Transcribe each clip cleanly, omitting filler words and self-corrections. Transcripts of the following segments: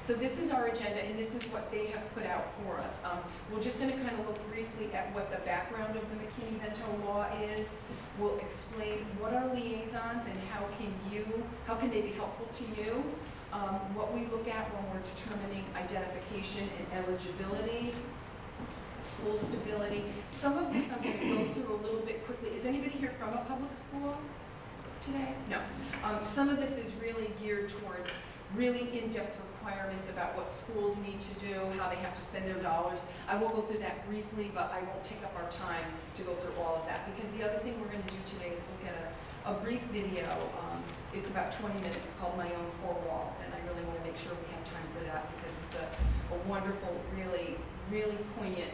So this is our agenda, and this is what they have put out for us. We're just going to kind of look briefly at what the background of the McKinney-Vento law is. We'll explain what are liaisons and how can they be helpful to you. What we look at when we're determining identification and eligibility, school stability. Some of this I'm going to go through a little bit quickly. Is anybody here from a public school today? No. Some of this is really geared towards really in-depth requirements about what schools need to do, how they have to spend their dollars. I will go through that briefly, but I won't take up our time to go through all of that, because the other thing we're going to do today is look at a brief video. It's about 20 minutes called My Own Four Walls, and I really want to make sure we have time for that, because it's a wonderful, really, really poignant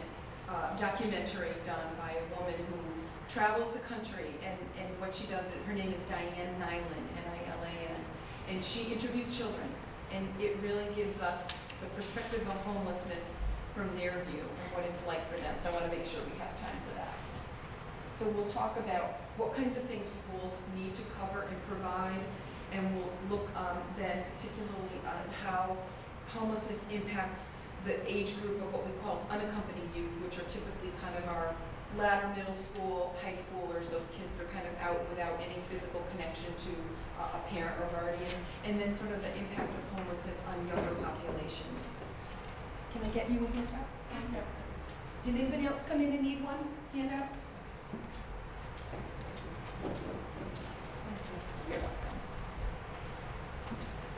documentary done by a woman who travels the country, and what she does, her name is Diane Nyland, N-I-L-A-N, and she interviews children, and it really gives us the perspective of homelessness from their view and what it's like for them. So I want to make sure we have time for that. So we'll talk about what kinds of things schools need to cover and provide, and we'll look then particularly on how homelessness impacts the age group of what we call unaccompanied youth, which are typically kind of our latter middle school, high schoolers, those kids that are kind of out without any physical connection to a parent or guardian, and then sort of the impact of homelessness on younger populations. So, can I get you a handout? Did anybody else come in and need one? Handouts? You're welcome.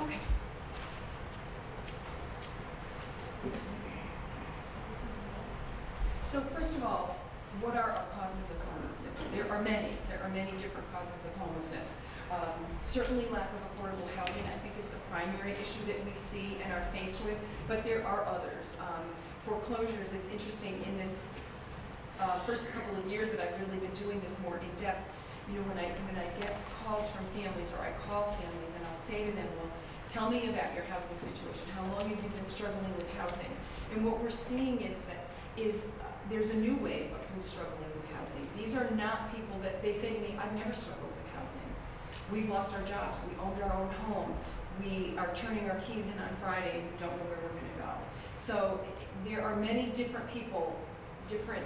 Okay. So first of all, what are our causes of homelessness? There are many different causes of homelessness. Certainly lack of affordable housing, I think, is the primary issue that we see and are faced with, but there are others. Foreclosures, it's interesting, in this first couple of years that I've really been doing this more in depth, you know, when I get calls from families, or I call families, and I'll say to them, well, tell me about your housing situation. How long have you been struggling with housing? And what we're seeing is that there's a new wave of who's struggling with housing. These are not people that they say to me, I've never struggled with housing. We've lost our jobs. We owned our own home. We are turning our keys in on Friday and we don't know where we're going to go. So there are many different people, different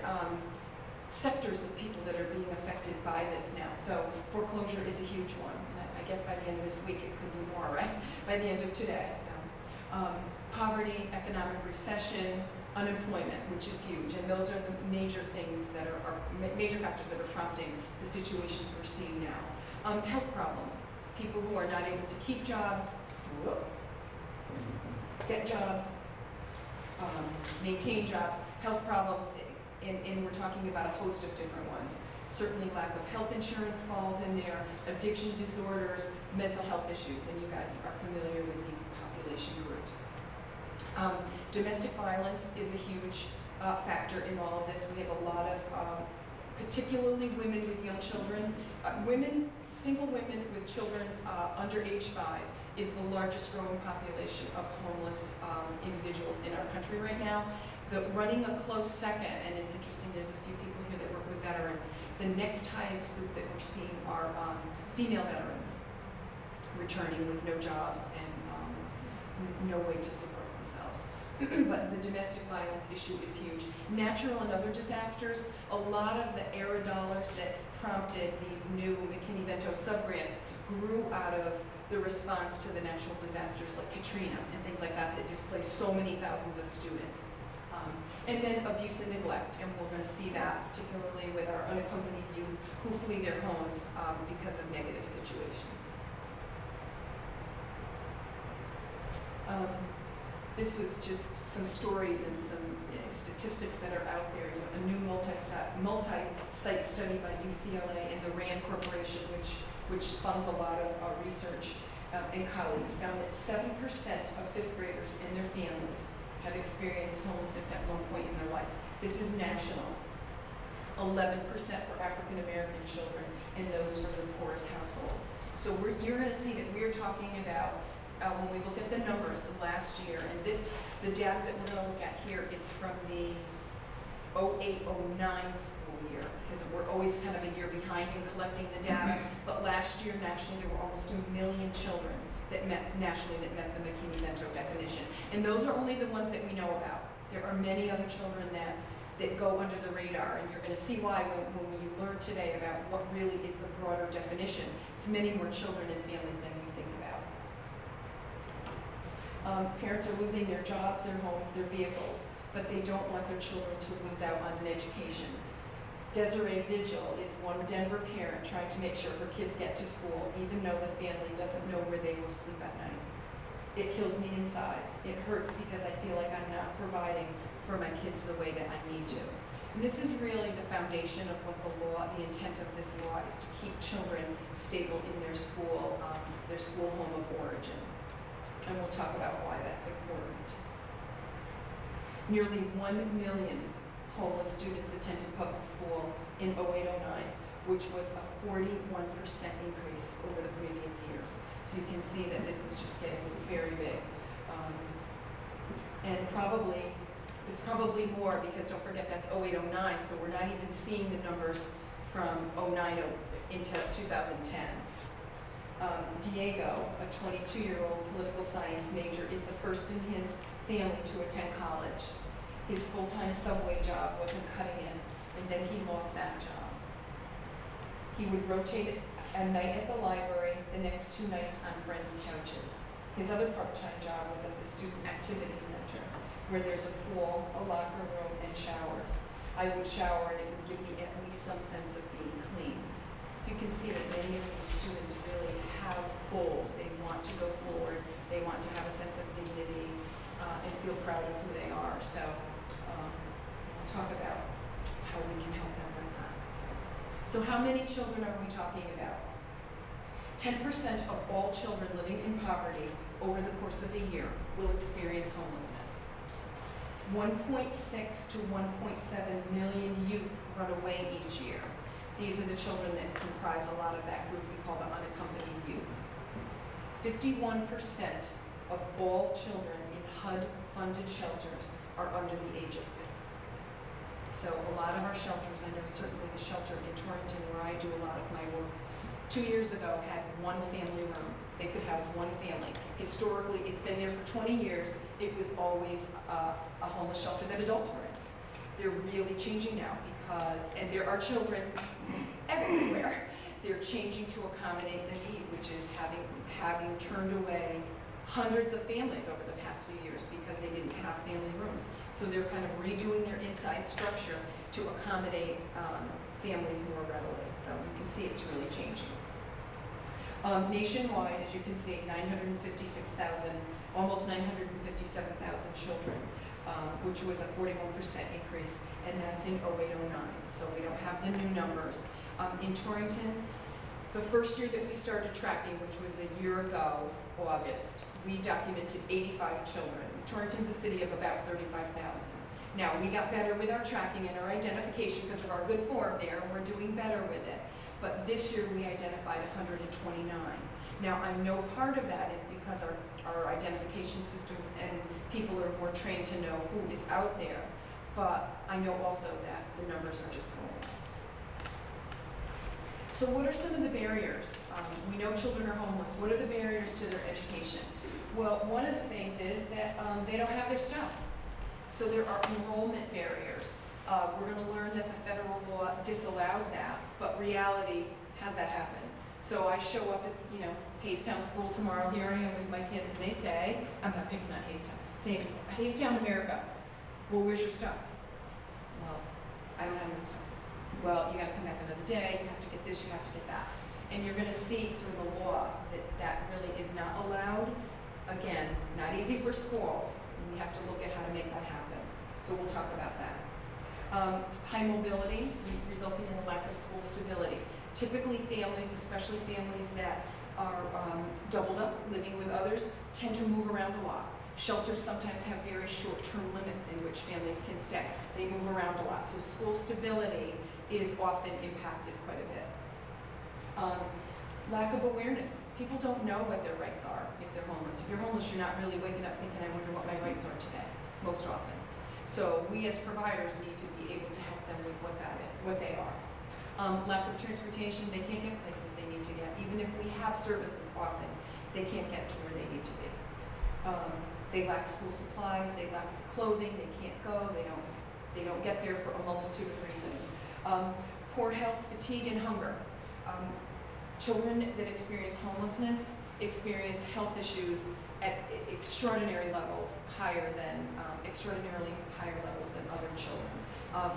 sectors of people that are being affected by this now. So foreclosure is a huge one. And I guess by the end of this week it could be more, right? By the end of today. So poverty, economic recession, unemployment, which is huge, and those are the major things that are major factors that are prompting the situations we're seeing now. Health problems, people who are not able to keep jobs, get jobs, maintain jobs, health problems, and we're talking about a host of different ones. Certainly lack of health insurance falls in there, addiction disorders, mental health issues, and you guys are familiar with these population groups. Domestic violence is a huge factor in all of this. We have a lot of, particularly women with young children. Single women with children under age 5 is the largest growing population of homeless individuals in our country right now. Running a close second, and it's interesting, there's a few people here that work with veterans. The next highest group that we're seeing are female veterans returning with no jobs and no way to support themselves. But the domestic violence issue is huge. Natural and other disasters, a lot of the ERA dollars that prompted these new McKinney-Vento subgrants grew out of the response to the natural disasters like Katrina and things like that displaced so many thousands of students. And then abuse and neglect, and we're going to see that particularly with our unaccompanied youth who flee their homes because of negative situations. This was just some stories and some statistics that are out there. You know, a new multi-site study by UCLA and the RAND Corporation, which funds a lot of research and colleagues, found that 7% of fifth graders and their families have experienced homelessness at one point in their life. This is national. 11% for African American children and those from the poorest households. So you're going to see that we're talking about, when we look at the numbers the last year, and the data that we're going to look at here is from the 08-09 school year, because we're always kind of a year behind in collecting the data. But last year, nationally, there were almost 1 million children that met nationally that met the McKinney-Vento definition. And those are only the ones that we know about. There are many other children that go under the radar, and you're going to see why when we learn today about what really is the broader definition. It's many more children and families than we think about. Parents are losing their jobs, their homes, their vehicles, but they don't want their children to lose out on an education. Desiree Vigil is one Denver parent trying to make sure her kids get to school, even though the family doesn't know where they will sleep at night. It kills me inside. It hurts because I feel like I'm not providing for my kids the way that I need to. And this is really the foundation of what the intent of this law is, to keep children stable in their school home of origin. And we'll talk about why that's important. Nearly 1 million homeless students attended public school in 08-09, which was a 41% increase over the previous years. So you can see that this is just getting very big. And it's probably more, because don't forget that's 08-09, so we're not even seeing the numbers from 09 into 2010. Diego, a 22-year-old political science major, is the first in his family to attend college. His full-time subway job wasn't cutting it, and then he lost that job. He would rotate a night at the library, the next 2 nights on friends' couches. His other part-time job was at the Student Activity Center, where there's a pool, a locker room, and showers. I would shower, and it would give me at least some sense of being clean. So you can see that many of these students really have goals. They want to go forward. They want to have a sense of dignity and feel proud of who they are. So we'll talk about how we can help them with that. So how many children are we talking about? 10% of all children living in poverty over the course of a year will experience homelessness. 1.6 to 1.7 million youth run away each year. These are the children that comprise a lot of that group we call the unaccompanied youth. 51% of all children in HUD-funded shelters are under the age of 6. So a lot of our shelters, I know certainly the shelter in Torrington where I do a lot of my work, 2 years ago had 1 family room. They could house 1 family. Historically, it's been there for 20 years. It was always a homeless shelter that adults were in. They're really changing now and there are children everywhere. They're changing to accommodate the need, which is having turned away hundreds of families over the past few years because they didn't have family rooms. So they're kind of redoing their inside structure to accommodate families more readily. So you can see it's really changing. Nationwide, as you can see, 956,000, almost 957,000 children, which was a 41% increase, and that's in 08-09. So we don't have the new numbers. In Torrington, the first year that we started tracking, which was a year ago, August, we documented 85 children. Torrington's a city of about 35,000. Now, we got better with our tracking and our identification because of our good form there, and we're doing better with it. But this year we identified 129. Now, I know part of that is because our identification systems and people are more trained to know who is out there, but I know also that the numbers are just going up. So what are some of the barriers? We know children are homeless. What are the barriers to their education? Well, one of the things is that they don't have their stuff. So there are enrollment barriers. We're going to learn that the federal law disallows that, but reality has that happen. So I show up at, Haystown School tomorrow, here I am with my kids, and they say, I'm not picking on Haystown, saying, Haystown, America, well, where's your stuff? Well, I don't have my stuff. Well, you got to come back another day, you have to get this, you have to get that. And you're going to see through the law that that really is not allowed. Again, not easy for schools. We have to look at how to make that happen. So we'll talk about that. High mobility resulting in a lack of school stability. Typically families, especially families that are doubled up, living with others, tend to move around a lot. Shelters sometimes have very short-term limits in which families can stay. They move around a lot. So school stability is often impacted quite a bit. Lack of awareness. People don't know what their rights are if they're homeless. If you're homeless, you're not really waking up thinking, I wonder what my rights are today, most often. So we as providers need to be able to help them with what they are. Lack of transportation, they can't get places they need to get. Even if we have services often, they can't get to where they need to be. They lack school supplies, they lack clothing, they can't go, they don't get there for a multitude of reasons. Poor health, fatigue, and hunger. Children that experience homelessness experience health issues at extraordinarily higher levels than other children,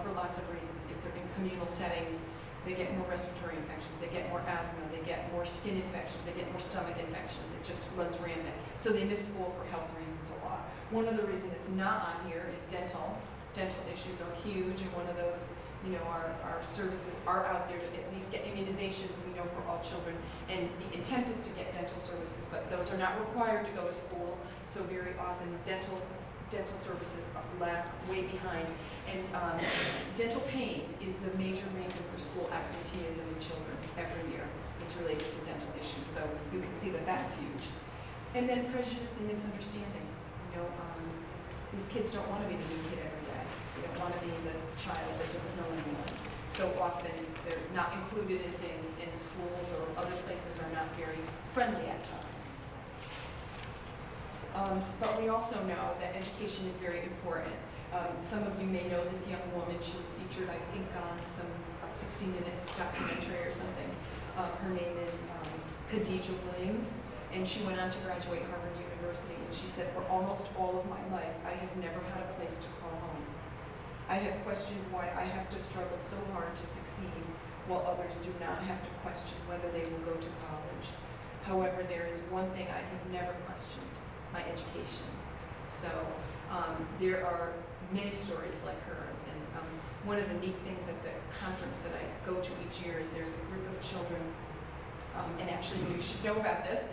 for lots of reasons. If they're in communal settings, they get more respiratory infections, they get more asthma, they get more skin infections, they get more stomach infections. It just runs rampant. So they miss school for health reasons a lot. One of the reasons it's not on here is dental. Dental issues are huge, and one of those, our services are out there to at least get immunizations, we know, for all children. And the intent is to get dental services, but those are not required to go to school. So very often dental services lag way behind. And dental pain is the major reason for school absenteeism in children every year. It's related to dental issues, so you can see that that's huge. And then prejudice and misunderstanding. These kids don't want to be the new kid every day. They don't want to be the child that doesn't know anyone. So often they're not included in things, and schools or other places are not very friendly at times. But we also know that education is very important. Some of you may know this young woman. She was featured, I think, on some 60 Minutes documentary or something. Her name is Khadijah Williams, and she went on to graduate Harvard University, and she said, for almost all of my life, I have never had a place to call home. I have questioned why I have to struggle so hard to succeed, while others do not have to question whether they will go to college. However, there is one thing I have never questioned, my education. So there are many stories like hers, and one of the neat things at the conference that I go to each year is there's a group of children, and actually you should know about this.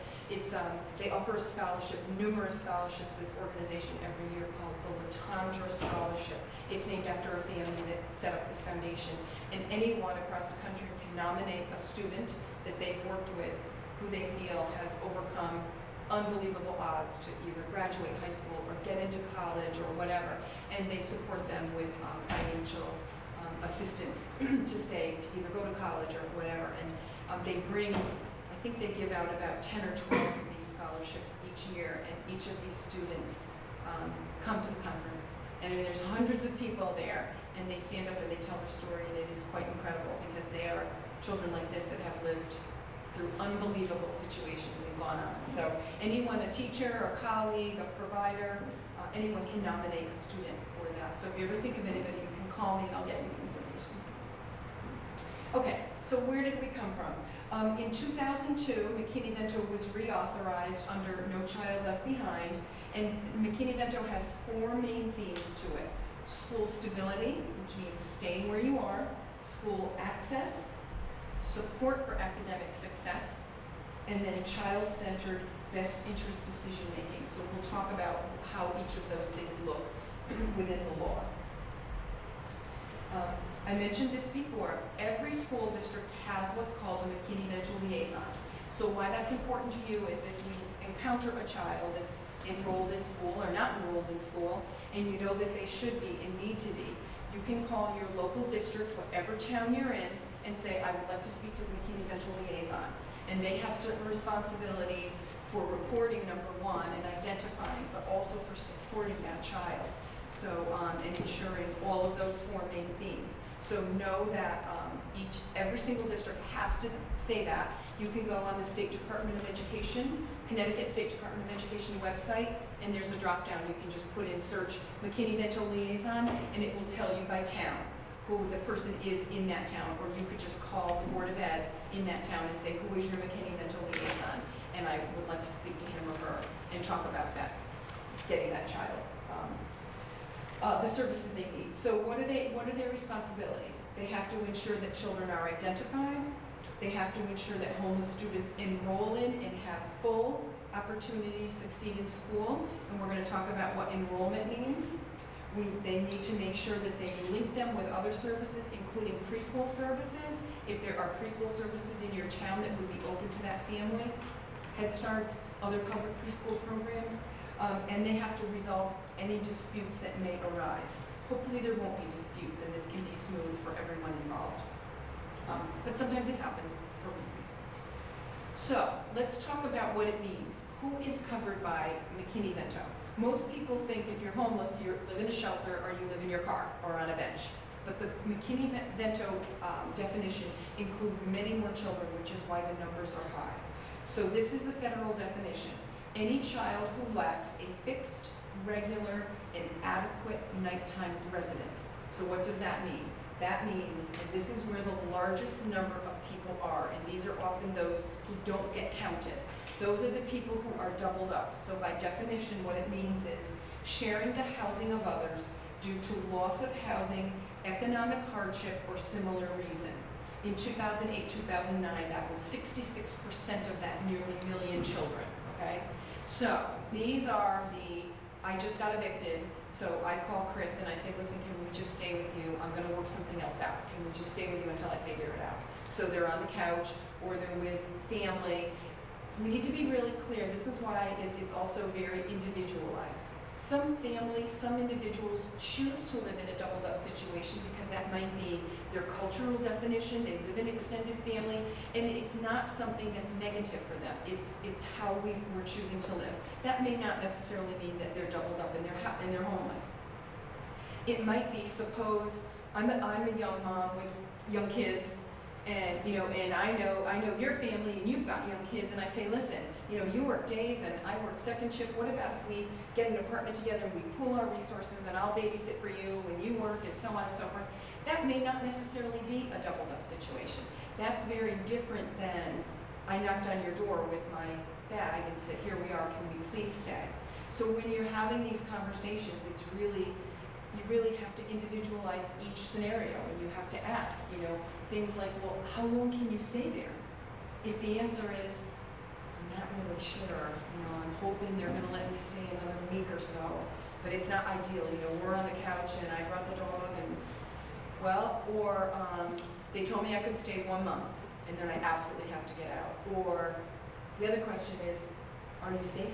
They offer a scholarship, numerous scholarships, this organization every year called the Latondra Scholarship. It's named after a family that set up this foundation, and anyone across the country can nominate a student that they've worked with who they feel has overcome unbelievable odds to either graduate high school or get into college or whatever, and they support them with financial assistance to stay, to either go to college or whatever. And they bring, I think they give out about 10 or 12 of these scholarships each year, and each of these students come to the conference. And I mean, there's hundreds of people there, and they stand up and they tell their story, and it is quite incredible because they are children like this that have lived through unbelievable situations and gone on. So anyone, a teacher, a colleague, a provider, anyone can nominate a student for that. So if you ever think of anybody, you can call me and I'll get you the information. Okay, so where did we come from? In 2002, McKinney-Vento was reauthorized under No Child Left Behind, and McKinney-Vento has 4 main themes to it. School stability, which means staying where you are, school access, support for academic success, and then child-centered best interest decision-making. So we'll talk about how each of those things look within the law. I mentioned this before. Every school district has what's called a McKinney-Vento liaison. So why that's important to you is if you encounter a child that's enrolled in school or not enrolled in school, and you know that they should be and need to be, you can call your local district, whatever town you're in, and say, I would like to speak to the McKinney-Vento liaison. And they have certain responsibilities for reporting, number one, and identifying, but also for supporting that child. So, and ensuring all of those 4 main themes. So know that every single district has to say that. You can go on the State Department of Education, Connecticut State Department of Education website, and there's a drop down. You can just put in search McKinney-Vento liaison, and it will tell you by town who the person is in that town, or you could just call the Board of Ed in that town and say, who is your McKinney-Vento liaison? And I would like to speak to him or her and talk about that, getting that child the services they need. So what are their responsibilities? They have to ensure that children are identified. They have to ensure that homeless students enroll in and have full opportunity to succeed in school. And we're going to talk about what enrollment means. They need to make sure that they link them with other services, including preschool services, if there are preschool services in your town that would be open to that family, Head Starts, other public preschool programs, and they have to resolve any disputes that may arise. Hopefully there won't be disputes, and this can be smooth for everyone involved. But sometimes it happens for reasons. So let's talk about what it means. Who is covered by McKinney-Vento? Most people think if you're homeless, you live in a shelter or you live in your car or on a bench. But the McKinney-Vento definition includes many more children, which is why the numbers are high. So this is the federal definition. Any child who lacks a fixed, regular, and adequate nighttime residence. So what does that mean? That means, and this is where the largest number of people are, and these are often those who don't get counted. Those are the people who are doubled up. So by definition, what it means is sharing the housing of others due to loss of housing, economic hardship, or similar reason. In 2008, 2009, that was 66% of that nearly million children, okay? So these are the, I just got evicted, so I call Chris and I say, listen, can we just stay with you? I'm gonna work something else out. Can we just stay with you until I figure it out? So they're on the couch or they're with family. We need to be really clear. This is why it's also very individualized. Some families, some individuals choose to live in a doubled up situation because that might be their cultural definition. They live in extended family, and it's not something that's negative for them. It's how we're choosing to live. That may not necessarily mean that they're doubled up and they're homeless. It might be, suppose I'm a young mom with young kids, and I know your family and you've got young kids, and I say, listen, you work days and I work second shift. What about if we get an apartment together and we pool our resources and I'll babysit for you and you work and so on and so forth? That may not necessarily be a doubled up situation. That's very different than I knocked on your door with my bag and said, here we are, can we please stay? So when you're having these conversations, you really have to individualize each scenario, and you have to ask, things like, well, how long can you stay there? If the answer is, I'm not really sure, I'm hoping they're gonna let me stay another week or so, but it's not ideal, we're on the couch and I brought the dog and, they told me I could stay 1 month and then I absolutely have to get out. Or the other question is, are you safe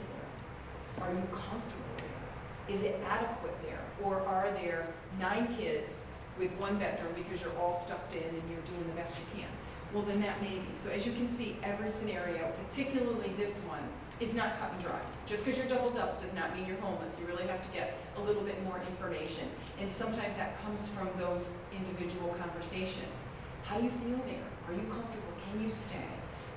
there? Are you comfortable there? Is it adequate there? Or are there 9 kids with 1 bedroom because you're all stuffed in and you're doing the best you can? Well, then that may be. So as you can see, every scenario, particularly this one, is not cut and dry. Just because you're doubled up does not mean you're homeless. You really have to get a little bit more information. And sometimes that comes from those individual conversations. How do you feel there? Are you comfortable? Can you stay?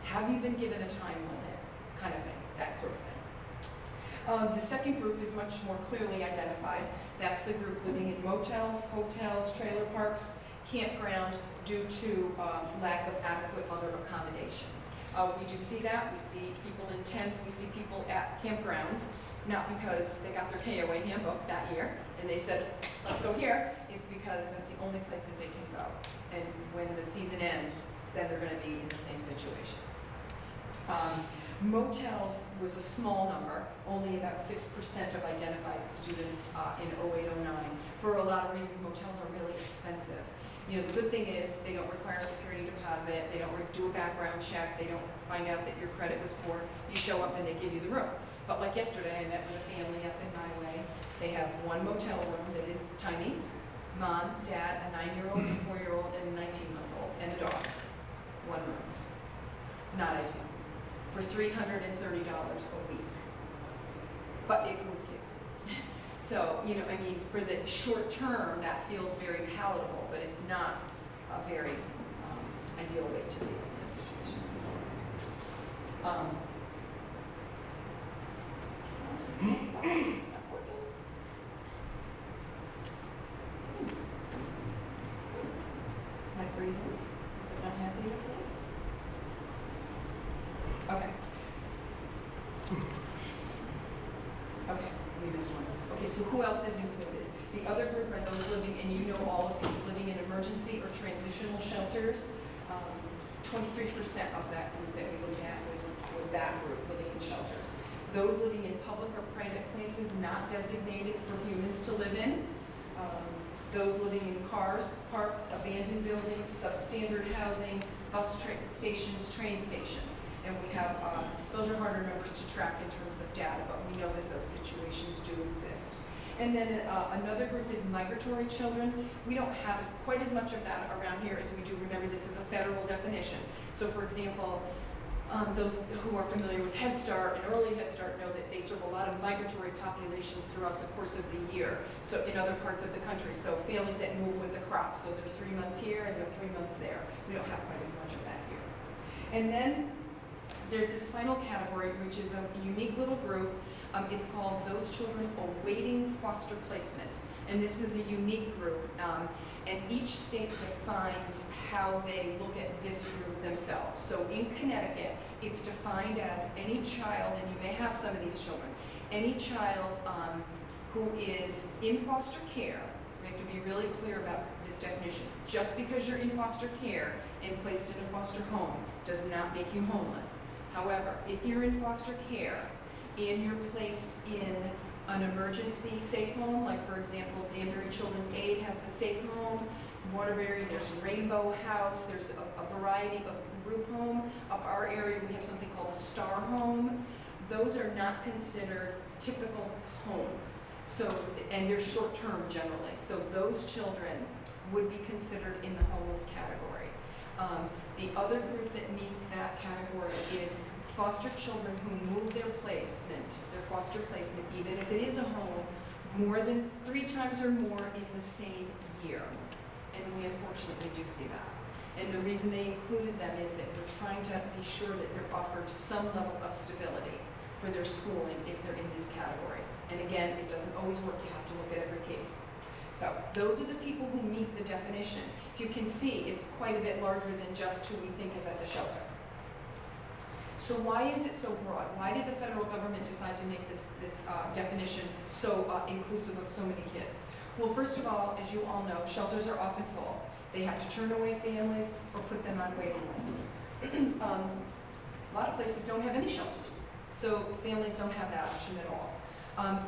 Have you been given a time limit? Kind of thing, that sort of thing. The second group is much more clearly identified. That's the group living in motels, hotels, trailer parks, campground, due to lack of adequate other accommodations. We do see that. We see people in tents. We see people at campgrounds, not because they got their KOA handbook that year and they said, let's go here. It's because that's the only place that they can go. And when the season ends, then they're going to be in the same situation. Motels was a small number, only about 6% of identified students in 08-09. For a lot of reasons, motels are really expensive. The good thing is they don't require a security deposit, they don't do a background check, they don't find out that your credit was poor. You show up and they give you the room. But like yesterday, I met with a family up in my way. They have 1 motel room that is tiny, mom, dad, a 9-year-old, a 4-year-old, and a 19-month-old, and a dog. 1 room. Not ideal. For $330 a week. But it was cute. So, for the short term, that feels very palatable, but it's not a very ideal way to be in this situation. Am I freezing? Is it not happy with me? Okay. Okay, we missed one. Okay, so who else is included? The other group are those living, and you know all of these, living in emergency or transitional shelters. 23% of that group that we looked at was that group living in shelters. Those living in public or private places not designated for humans to live in. Those living in cars, parks, abandoned buildings, substandard housing, bus stations, train stations. And we have, those are harder numbers to track in terms of data, but we know that those situations do exist. And then another group is migratory children. We don't have quite as much of that around here as we do. Remember, this is a federal definition. So for example, Those who are familiar with Head Start and early Head Start know that they serve a lot of migratory populations throughout the course of the year, so in other parts of the country. So families that move with the crops, so they're 3 months here and they're 3 months there. We don't have quite as much of that here. And then there's this final category, which is a unique little group. It's called Those Children Awaiting Foster Placement. And this is a unique group. And each state defines how they look at this group themselves. So in Connecticut, it's defined as any child, and you may have some of these children, any child who is in foster care. So we have to be really clear about this definition. Just because you're in foster care and placed in a foster home does not make you homeless. However, if you're in foster care and you're placed in an emergency safe home, like for example, Danbury Children's Aid has the safe home, Waterbury, there's Rainbow House, there's a variety of group home. Up our area, we have something called a star home. Those are not considered typical homes. So, and they're short-term generally. So those children would be considered in the homeless category. The other group that meets that category is foster children who move their placement, their foster placement, even if it is a home, more than 3 times or more in the same year. And we unfortunately do see that. And the reason they included them is that we're trying to be sure that they're offered some level of stability for their schooling if they're in this category. And again, it doesn't always work. You have to look at every case. So those are the people who meet the definition. So you can see it's quite a bit larger than just who we think is at the shelter. So why is it so broad? Why did the federal government decide to make this definition so inclusive of so many kids? Well, first of all, as you all know, shelters are often full. They have to turn away families or put them on waiting lists. A lot of places don't have any shelters, so families don't have that option at all.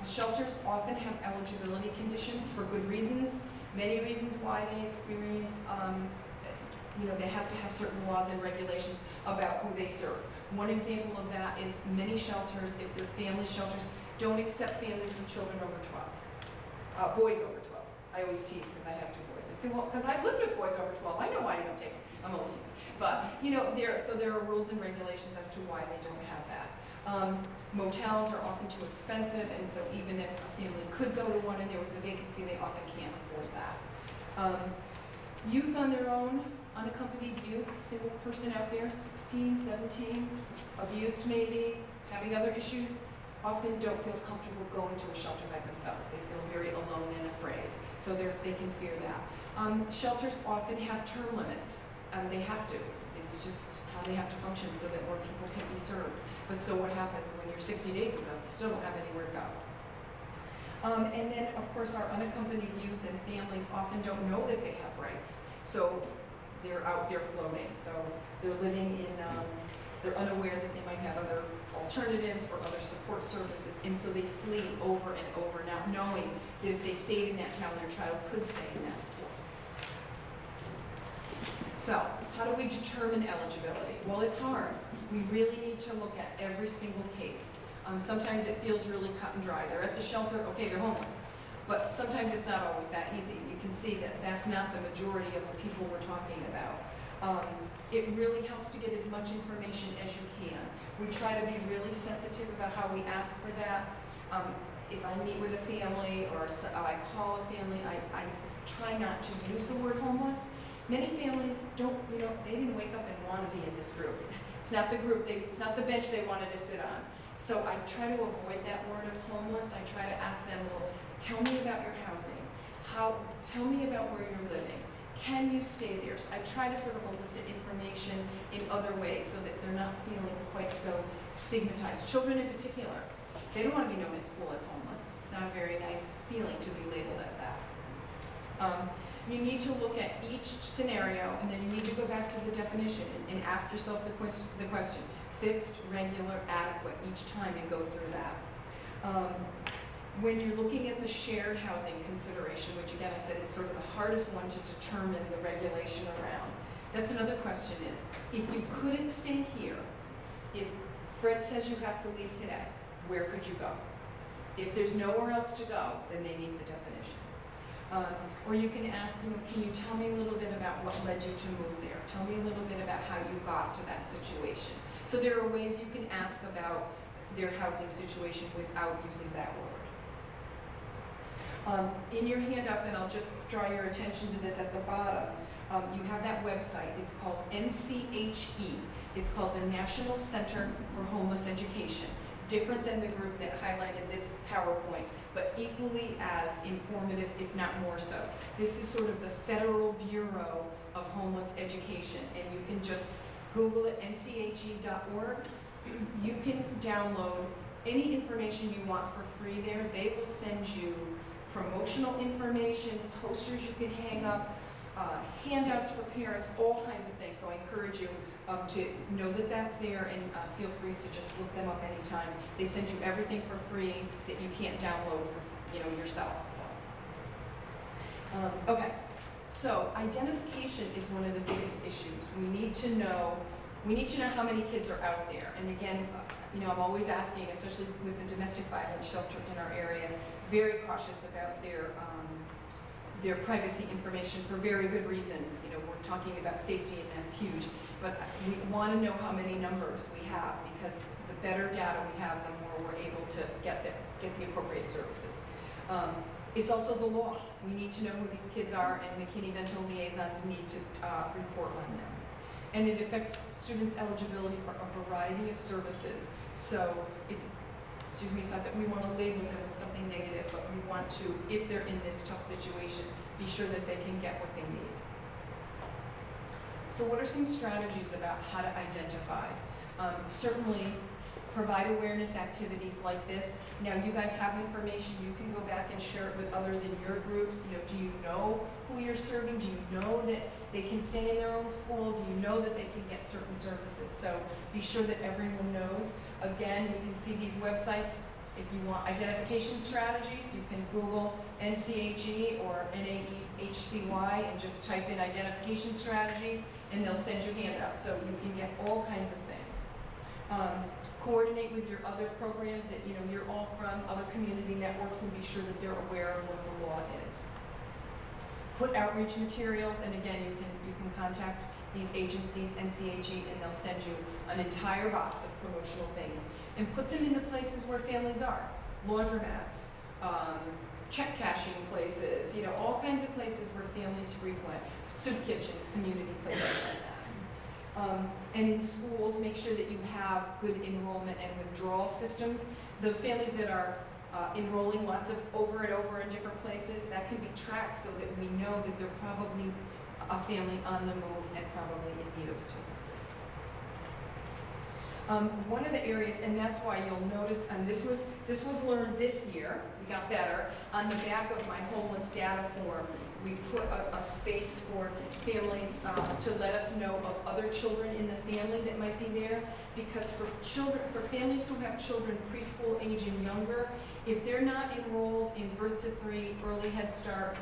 Shelters often have eligibility conditions for good reasons, many reasons why they experience, they have to have certain laws and regulations about who they serve. One example of that is many shelters, if they're family shelters, don't accept families with children over 12, boys over 12. I always tease because I have 2 boys. I say, well, because I've lived with boys over 12. I know why you don't take them. I'm old. But, there are rules and regulations as to why they don't have that. Motels are often too expensive, and so even if a family could go to one and there was a vacancy, they often can't afford that. Youth on their own, unaccompanied youth, single person out there, 16, 17, abused maybe, having other issues, often don't feel comfortable going to a shelter by themselves. They feel very alone and afraid, so they can fear that. Shelters often have term limits. They have to. It's just how they have to function so that more people can be served. But so what happens when your 60 days is up? You still don't have anywhere to go. And then, of course, our unaccompanied youth and families often don't know that they have rights. So they're out there floating. So they're living in, they're unaware that they might have other alternatives or other support services, and so they flee over and over, not knowing that if they stayed in that town, their child could stay in that school. So, how do we determine eligibility? Well, it's hard. We really need to look at every single case. Sometimes it feels really cut and dry. They're at the shelter, okay, they're homeless. But sometimes it's not always that easy. You can see that that's not the majority of the people we're talking about. It really helps to get as much information as you can. We try to be really sensitive about how we ask for that. If I meet with a family or I call a family, I try not to use the word homeless. Many families don't, they didn't wake up and want to be in this group. It's not the group, it's not the bench they wanted to sit on. So I try to avoid that word of homeless. I try to ask them, well, tell me about your housing. Tell me about where you're living. Can you stay there? So I try to sort of elicit information in other ways so that they're not feeling quite so stigmatized. Children in particular, they don't want to be known at school as homeless. It's not a very nice feeling to be labeled as that. You need to look at each scenario, and then you need to go back to the definition and ask yourself the question, fixed, regular, adequate, each time, and go through that. When you're looking at the shared housing consideration, which again I said is sort of the hardest one to determine the regulation around, that's another question is, if you couldn't stay here, if Fred says you have to leave today, where could you go? If there's nowhere else to go, then they meet the definition. Or you can ask them, can you tell me a little bit about what led you to move there? Tell me a little bit about how you got to that situation. So there are ways you can ask about their housing situation without using that word. In your handouts, and I'll just draw your attention to this at the bottom, you have that website. It's called NCHE. It's called the National Center for Homeless Education. Different than the group that highlighted this PowerPoint, but equally as informative, if not more so. This is sort of the Federal Bureau of Homeless Education, and you can just Google it, nche.org. You can download any information you want for free there. They will send you promotional information, posters you can hang up, handouts for parents, all kinds of things. So I encourage you to know that that's there, and feel free to just look them up anytime. They send you everything for free that you can't download for yourself. So, okay. So identification is one of the biggest issues. We need to know how many kids are out there. And again, I'm always asking, especially with the domestic violence shelter in our area, very cautious about their privacy information for very good reasons. We're talking about safety, and that's huge. But we want to know how many numbers we have, because the better data we have, the more we're able to get the appropriate services. It's also the law. We need to know who these kids are, and McKinney-Vento liaisons need to report on them. And it affects students' eligibility for a variety of services. So it's not that we want to label them as something negative, but we want to, if they're in this tough situation, be sure that they can get what they need. So what are some strategies about how to identify? Certainly provide awareness activities like this. Now you guys have information, you can go back and share it with others in your groups. Do you know who you're serving? Do you know that they can stay in their own school? Do you know that they can get certain services? So be sure that everyone knows. Again, you can see these websites. If you want identification strategies, you can Google NCHE or NAEHCY and just type in identification strategies, and they'll send you handouts. So you can get all kinds of things. Coordinate with your other programs that you're all from, other community networks, and be sure that they're aware of what the law is. Put outreach materials, and again, you can contact these agencies, NCHE, and they'll send you an entire box of promotional things. And put them in the places where families are. Laundromats, check cashing places, all kinds of places where families frequent. Soup kitchens, community places like that. And in schools, make sure that you have good enrollment and withdrawal systems. Those families that are enrolling lots of over and over in different places, that can be tracked so that we know that they're probably a family on the move and probably in need of services. One of the areas, and that's why you'll notice, and this was learned this year, we got better, on the back of my homeless data form, we put a space for families to let us know of other children in the family that might be there, because for families who have children preschool age and younger, if they're not enrolled in Birth to 3, Early Head Start,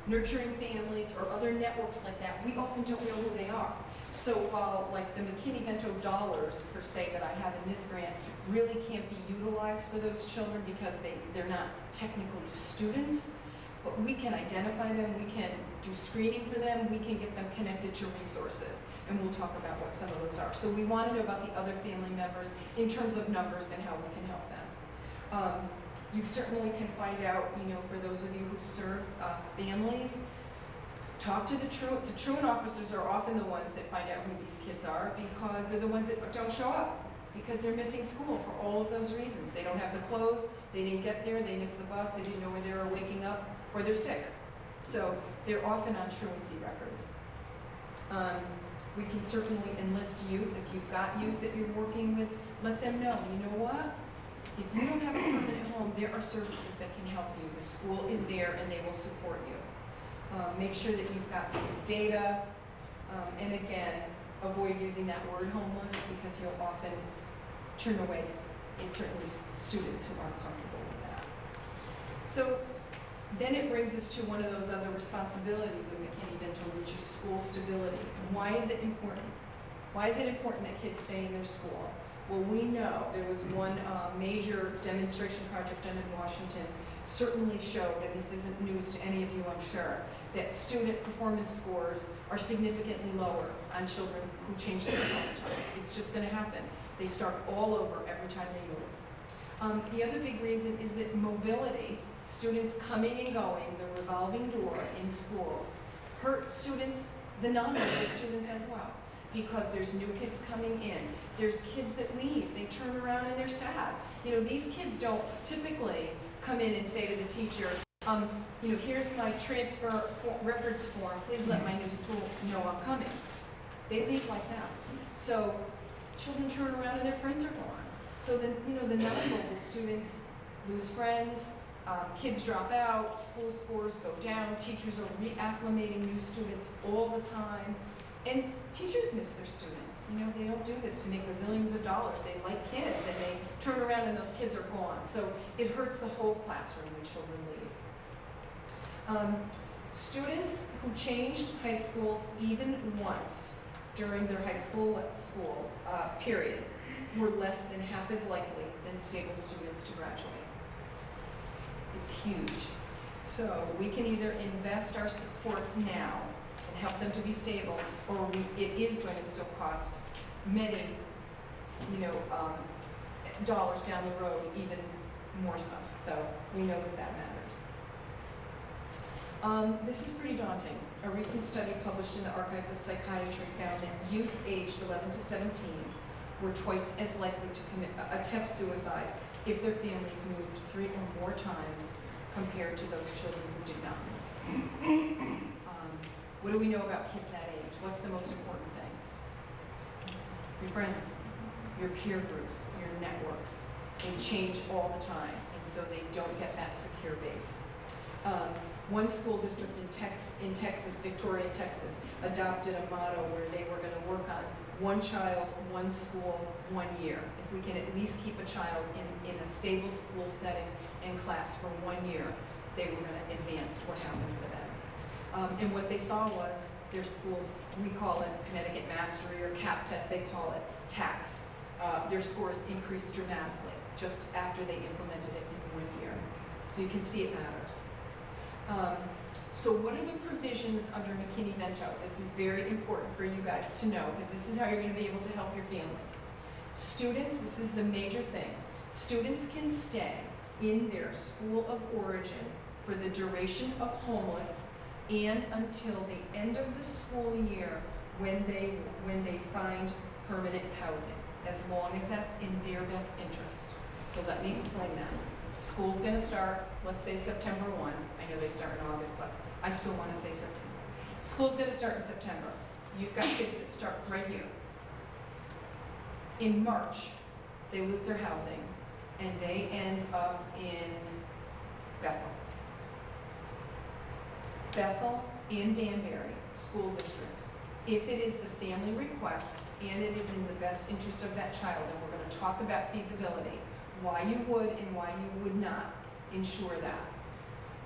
Nurturing Families, or other networks like that, we often don't know who they are. So while like the McKinney-Vento dollars per se that I have in this grant really can't be utilized for those children because they're not technically students, but we can identify them, we can do screening for them, we can get them connected to resources, and we'll talk about what some of those are. So we want to know about the other family members in terms of numbers and how we can help them. You certainly can find out, for those of you who serve families, talk to the truant officers are often the ones that find out who these kids are, because they're the ones that don't show up because they're missing school for all of those reasons. They don't have the clothes, they didn't get there, they missed the bus, they didn't know where they were waking up, or they're sick. So they're often on truancy records. We can certainly enlist youth. If you've got youth that you're working with, let them know, you know what? If you don't have a permanent home, there are services that can help you. The school is there and they will support you. Make sure that you've got good data, and again, avoid using that word homeless because you'll often turn away certainly students who aren't comfortable with that. So then it brings us to one of those other responsibilities of McKinney-Vento, which is school stability. Why is it important? Why is it important that kids stay in their school? Well, we know there was one major demonstration project done in Washington certainly showed, and this isn't news to any of you, I'm sure, that student performance scores are significantly lower on children who change schools all the time. It's just going to happen. They start all over every time they move. The other big reason is that mobility, students coming and going, the revolving door in schools, hurt students, the non-mobile students as well, because there's new kids coming in. There's kids that leave. They turn around and they're sad. You know, these kids don't typically come in and say to the teacher, you know, here's my transfer records form. Please let my new school know I'm coming. They leave like that. So children turn around and their friends are gone. So then, you know, the non-mobile students lose friends, kids drop out, school scores go down, teachers are reacclimating new students all the time, and teachers miss their students. You know, they don't do this to make bazillions of dollars. They like kids, and they turn around and those kids are gone. So it hurts the whole classroom when children leave. Students who changed high schools even once during their high school period were less than half as likely than stable students to graduate. It's huge. So we can either invest our supports now and help them to be stable, or it is going to still cost many, you know, dollars down the road, even more so. So we know that matters. This is pretty daunting. A recent study published in the Archives of Psychiatry found that youth aged 11 to 17 were twice as likely to attempt suicide if their families moved 3 or more times compared to those children who did not move. What do we know about kids that age? What's the most important thing? Your friends, your peer groups, your networks. They change all the time, and so they don't get that secure base. One school district in Texas, Victoria, Texas, adopted a motto where they were going to work on one child, one school, 1 year. If we can at least keep a child in a stable school setting and class for 1 year, they were going to advance what happened for them. And what they saw was their schools, we call it Connecticut Mastery or CAP test, they call it TACS. Their scores increased dramatically just after they implemented it in 1 year. So you can see it matters. So what are the provisions under McKinney-Vento? This is very important for you guys to know, because this is how you're going to be able to help your families. Students, this is the major thing, students can stay in their school of origin for the duration of homeless and until the end of the school year when they find permanent housing, as long as that's in their best interest. So let me explain that. School's going to start, let's say September 1. I know they start in August, but I still want to say September. School's going to start in September. You've got kids that start right here. In March, they lose their housing, and they end up in Bethel. Bethel and Danbury school districts. If it is the family request and it is in the best interest of that child, and we're going to talk about feasibility, why you would and why you would not ensure that.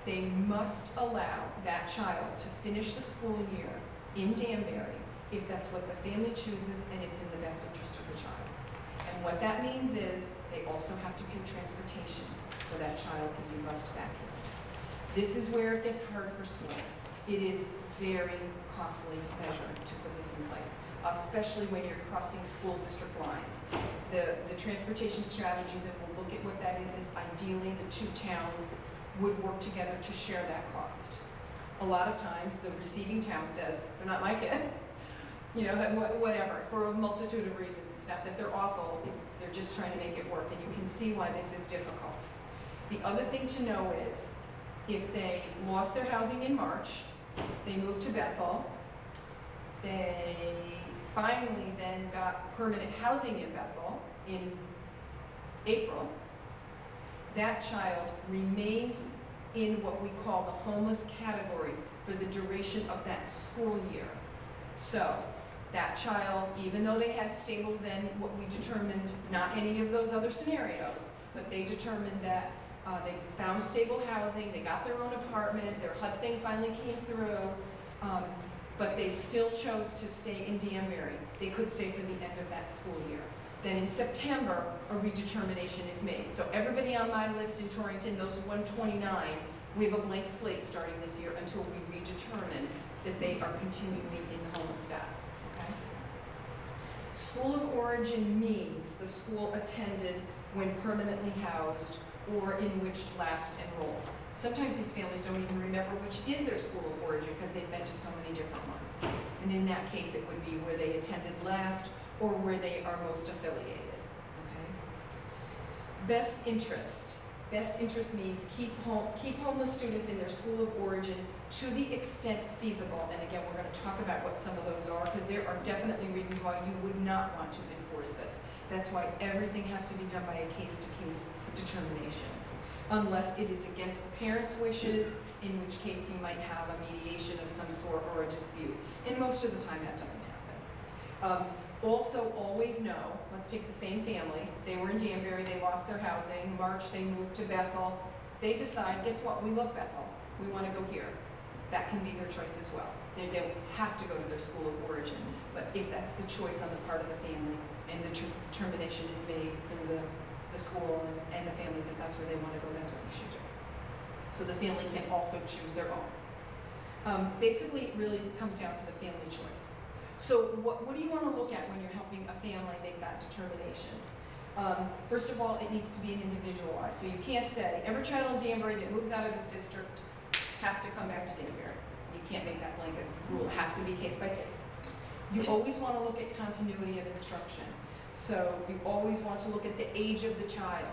They must allow that child to finish the school year in Danbury if that's what the family chooses and it's in the best interest of the child. And what that means is they also have to pay transportation for that child to be bused back in. This is where it gets hard for schools. It is very costly measure to put this in place, especially when you're crossing school district lines. The transportation strategies, and we'll look at what that is ideally the two towns would work together to share that cost. A lot of times the receiving town says, they're not my kid, you know, that whatever, for a multitude of reasons. It's not that they're awful, they're just trying to make it work, and you can see why this is difficult. The other thing to know is, if they lost their housing in March, they moved to Bethel, they finally then got permanent housing in Bethel in April, that child remains in what we call the homeless category for the duration of that school year. So that child, even though they had stable then, what we determined, not any of those other scenarios, but they determined that they found stable housing, they got their own apartment, their HUD thing finally came through, but they still chose to stay in Danbury. They could stay for the end of that school year. Then in September, a redetermination is made. So everybody on my list in Torrington, those 129, we have a blank slate starting this year until we redetermine that they are continuing in the homeless status. Okay? School of origin means the school attended when permanently housed or in which last enrolled. Sometimes these families don't even remember which is their school of origin because they've been to so many different ones. And in that case, it would be where they attended last or where they are most affiliated. Okay? Best interest. Best interest means keep homeless students in their school of origin to the extent feasible. And again, we're going to talk about what some of those are because there are definitely reasons why you would not want to enforce this. That's why everything has to be done by a case-to-case determination. Unless it is against the parents' wishes, in which case you might have a mediation of some sort or a dispute. And most of the time that doesn't happen. Also, always know, let's take the same family. They were in Danbury, they lost their housing. March, they moved to Bethel. They decide, guess what, we love Bethel. We want to go here. That can be their choice as well. They don't have to go to their school of origin. But if that's the choice on the part of the family, and the determination is made through the school and the family that that's where they want to go, that's what you should do. So the family can also choose their own. Basically, it really comes down to the family choice. So what do you want to look at when you're helping a family make that determination? First of all, it needs to be an individualized. So you can't say, every child in Danbury that moves out of this district has to come back to Danbury. You can't make that blanket rule. It has to be case by case. You always want to look at continuity of instruction. So you always want to look at the age of the child.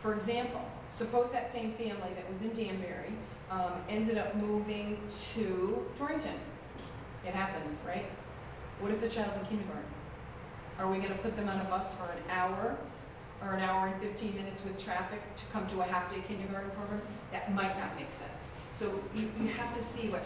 For example, suppose that same family that was in Danbury ended up moving to Torrington. It happens, right? What if the child's in kindergarten? Are we going to put them on a bus for an hour or an hour and 15 minutes with traffic to come to a half-day kindergarten program? That might not make sense. So you have to see what,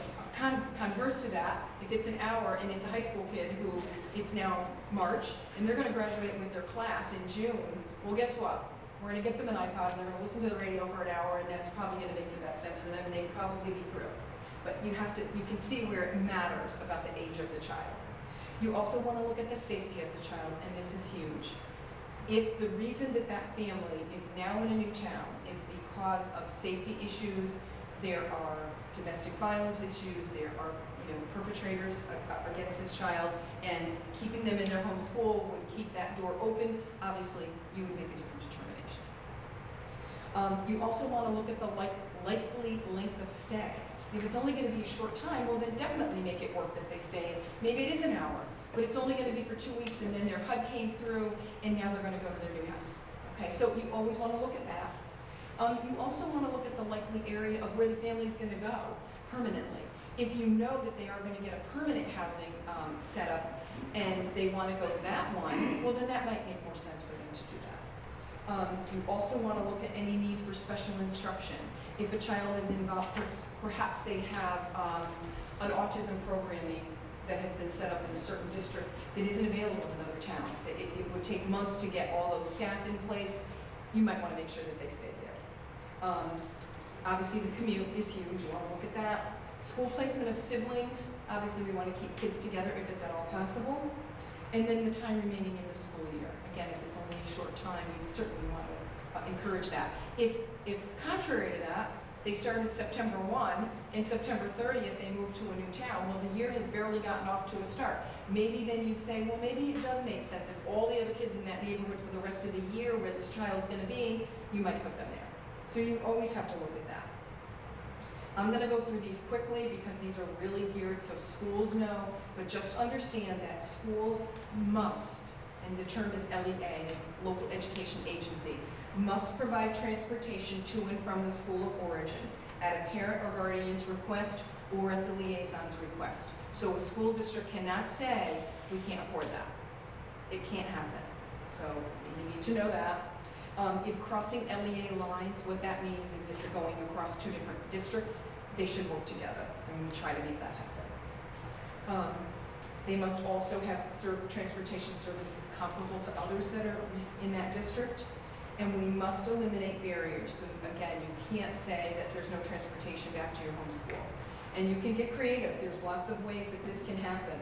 converse to that, if it's an hour and it's a high school kid who, it's now March, and they're going to graduate with their class in June, well, guess what? We're going to get them an iPod, and they're going to listen to the radio for an hour, and that's probably going to make the best sense for them, and they'd probably be thrilled. But you can see where it matters about the age of the child. You also want to look at the safety of the child, and this is huge. If the reason that that family is now in a new town is because of safety issues, there are domestic violence issues, there are perpetrators against this child, and keeping them in their home school would keep that door open, obviously you would make a different determination. You also want to look at the likely length of stay. If it's only going to be a short time, well then definitely make it work that they stay. Maybe it is an hour, but it's only going to be for 2 weeks, and then their HUD came through, and now they're going to go to their new house. Okay, so you always want to look at that. You also want to look at the likely area of where the family is going to go permanently. If you know that they are going to get a permanent housing setup and they want to go to that one, well then that might make more sense for them to do that. You also want to look at any need for special instruction. If a child is involved, perhaps they have an autism programming that has been set up in a certain district that isn't available in other towns. That it would take months to get all those staff in place. You might want to make sure that they stay there. Obviously the commute is huge, you want to look at that. School placement of siblings, obviously we want to keep kids together if it's at all possible. And then the time remaining in the school year. Again, if it's only a short time, you certainly want to encourage that. If contrary to that, they started September 1, and September 30th they moved to a new town, well the year has barely gotten off to a start. Maybe then you'd say, well maybe it does make sense if all the other kids in that neighborhood for the rest of the year where this child's going to be, you might put them there. So you always have to look at that. I'm going to go through these quickly because these are really geared so schools know, but just understand that schools must, and the term is LEA, Local Education Agency, must provide transportation to and from the school of origin at a parent or guardian's request or at the liaison's request. So a school district cannot say, we can't afford that. It can't happen. So you need to know that. If crossing LEA lines, what that means is if you're going across two different districts, they should work together, and we try to make that happen. They must also have transportation services comparable to others that are in that district, and we must eliminate barriers. So again, you can't say that there's no transportation back to your home school. And you can get creative. There's lots of ways that this can happen.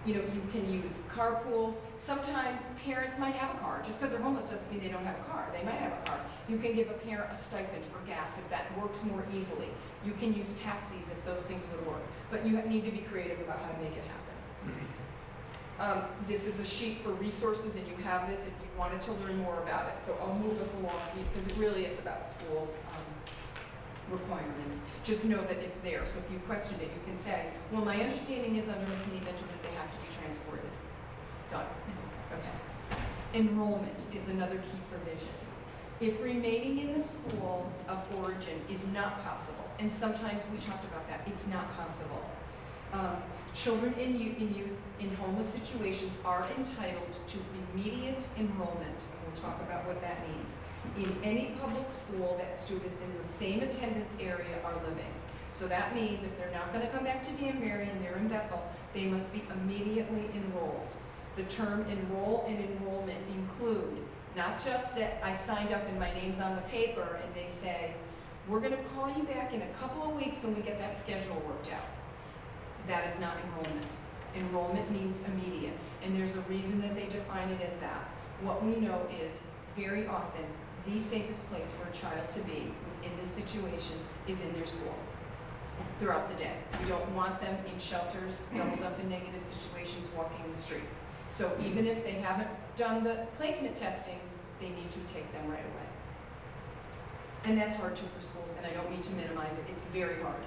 You know, you can use carpools. Sometimes parents might have a car. Just because they're homeless doesn't mean they don't have a car. They might have a car. You can give a parent a stipend for gas if that works more easily. You can use taxis if those things would work. But you need to be creative about how to make it happen. This is a sheet for resources, and you have this if you wanted to learn more about it. So I'll move us along, because it's about schools' requirements. Just know that it's there. So if you questioned it, you can say, well, my understanding is under McKinney-Vento that they have to be transported. Done. Okay. Enrollment is another key provision. If remaining in the school of origin is not possible, and sometimes we talked about that, it's not possible. Children in youth in homeless situations are entitled to immediate enrollment, and we'll talk about what that means, in any public school that students in the same attendance area are living. So that means if they're not going to come back to Danbury and they're in Bethel, they must be immediately enrolled. The term enroll and enrollment include not just that I signed up and my name's on the paper and they say, we're going to call you back in a couple of weeks when we get that schedule worked out. That is not enrollment. Enrollment means immediate, and there's a reason that they define it as that. What we know is very often the safest place for a child to be who's in this situation is in their school throughout the day. We don't want them in shelters, doubled up in negative situations, walking the streets. So even if they haven't done the placement testing, they need to take them right away. And that's hard too for schools, and I don't mean to minimize it. It's very hard.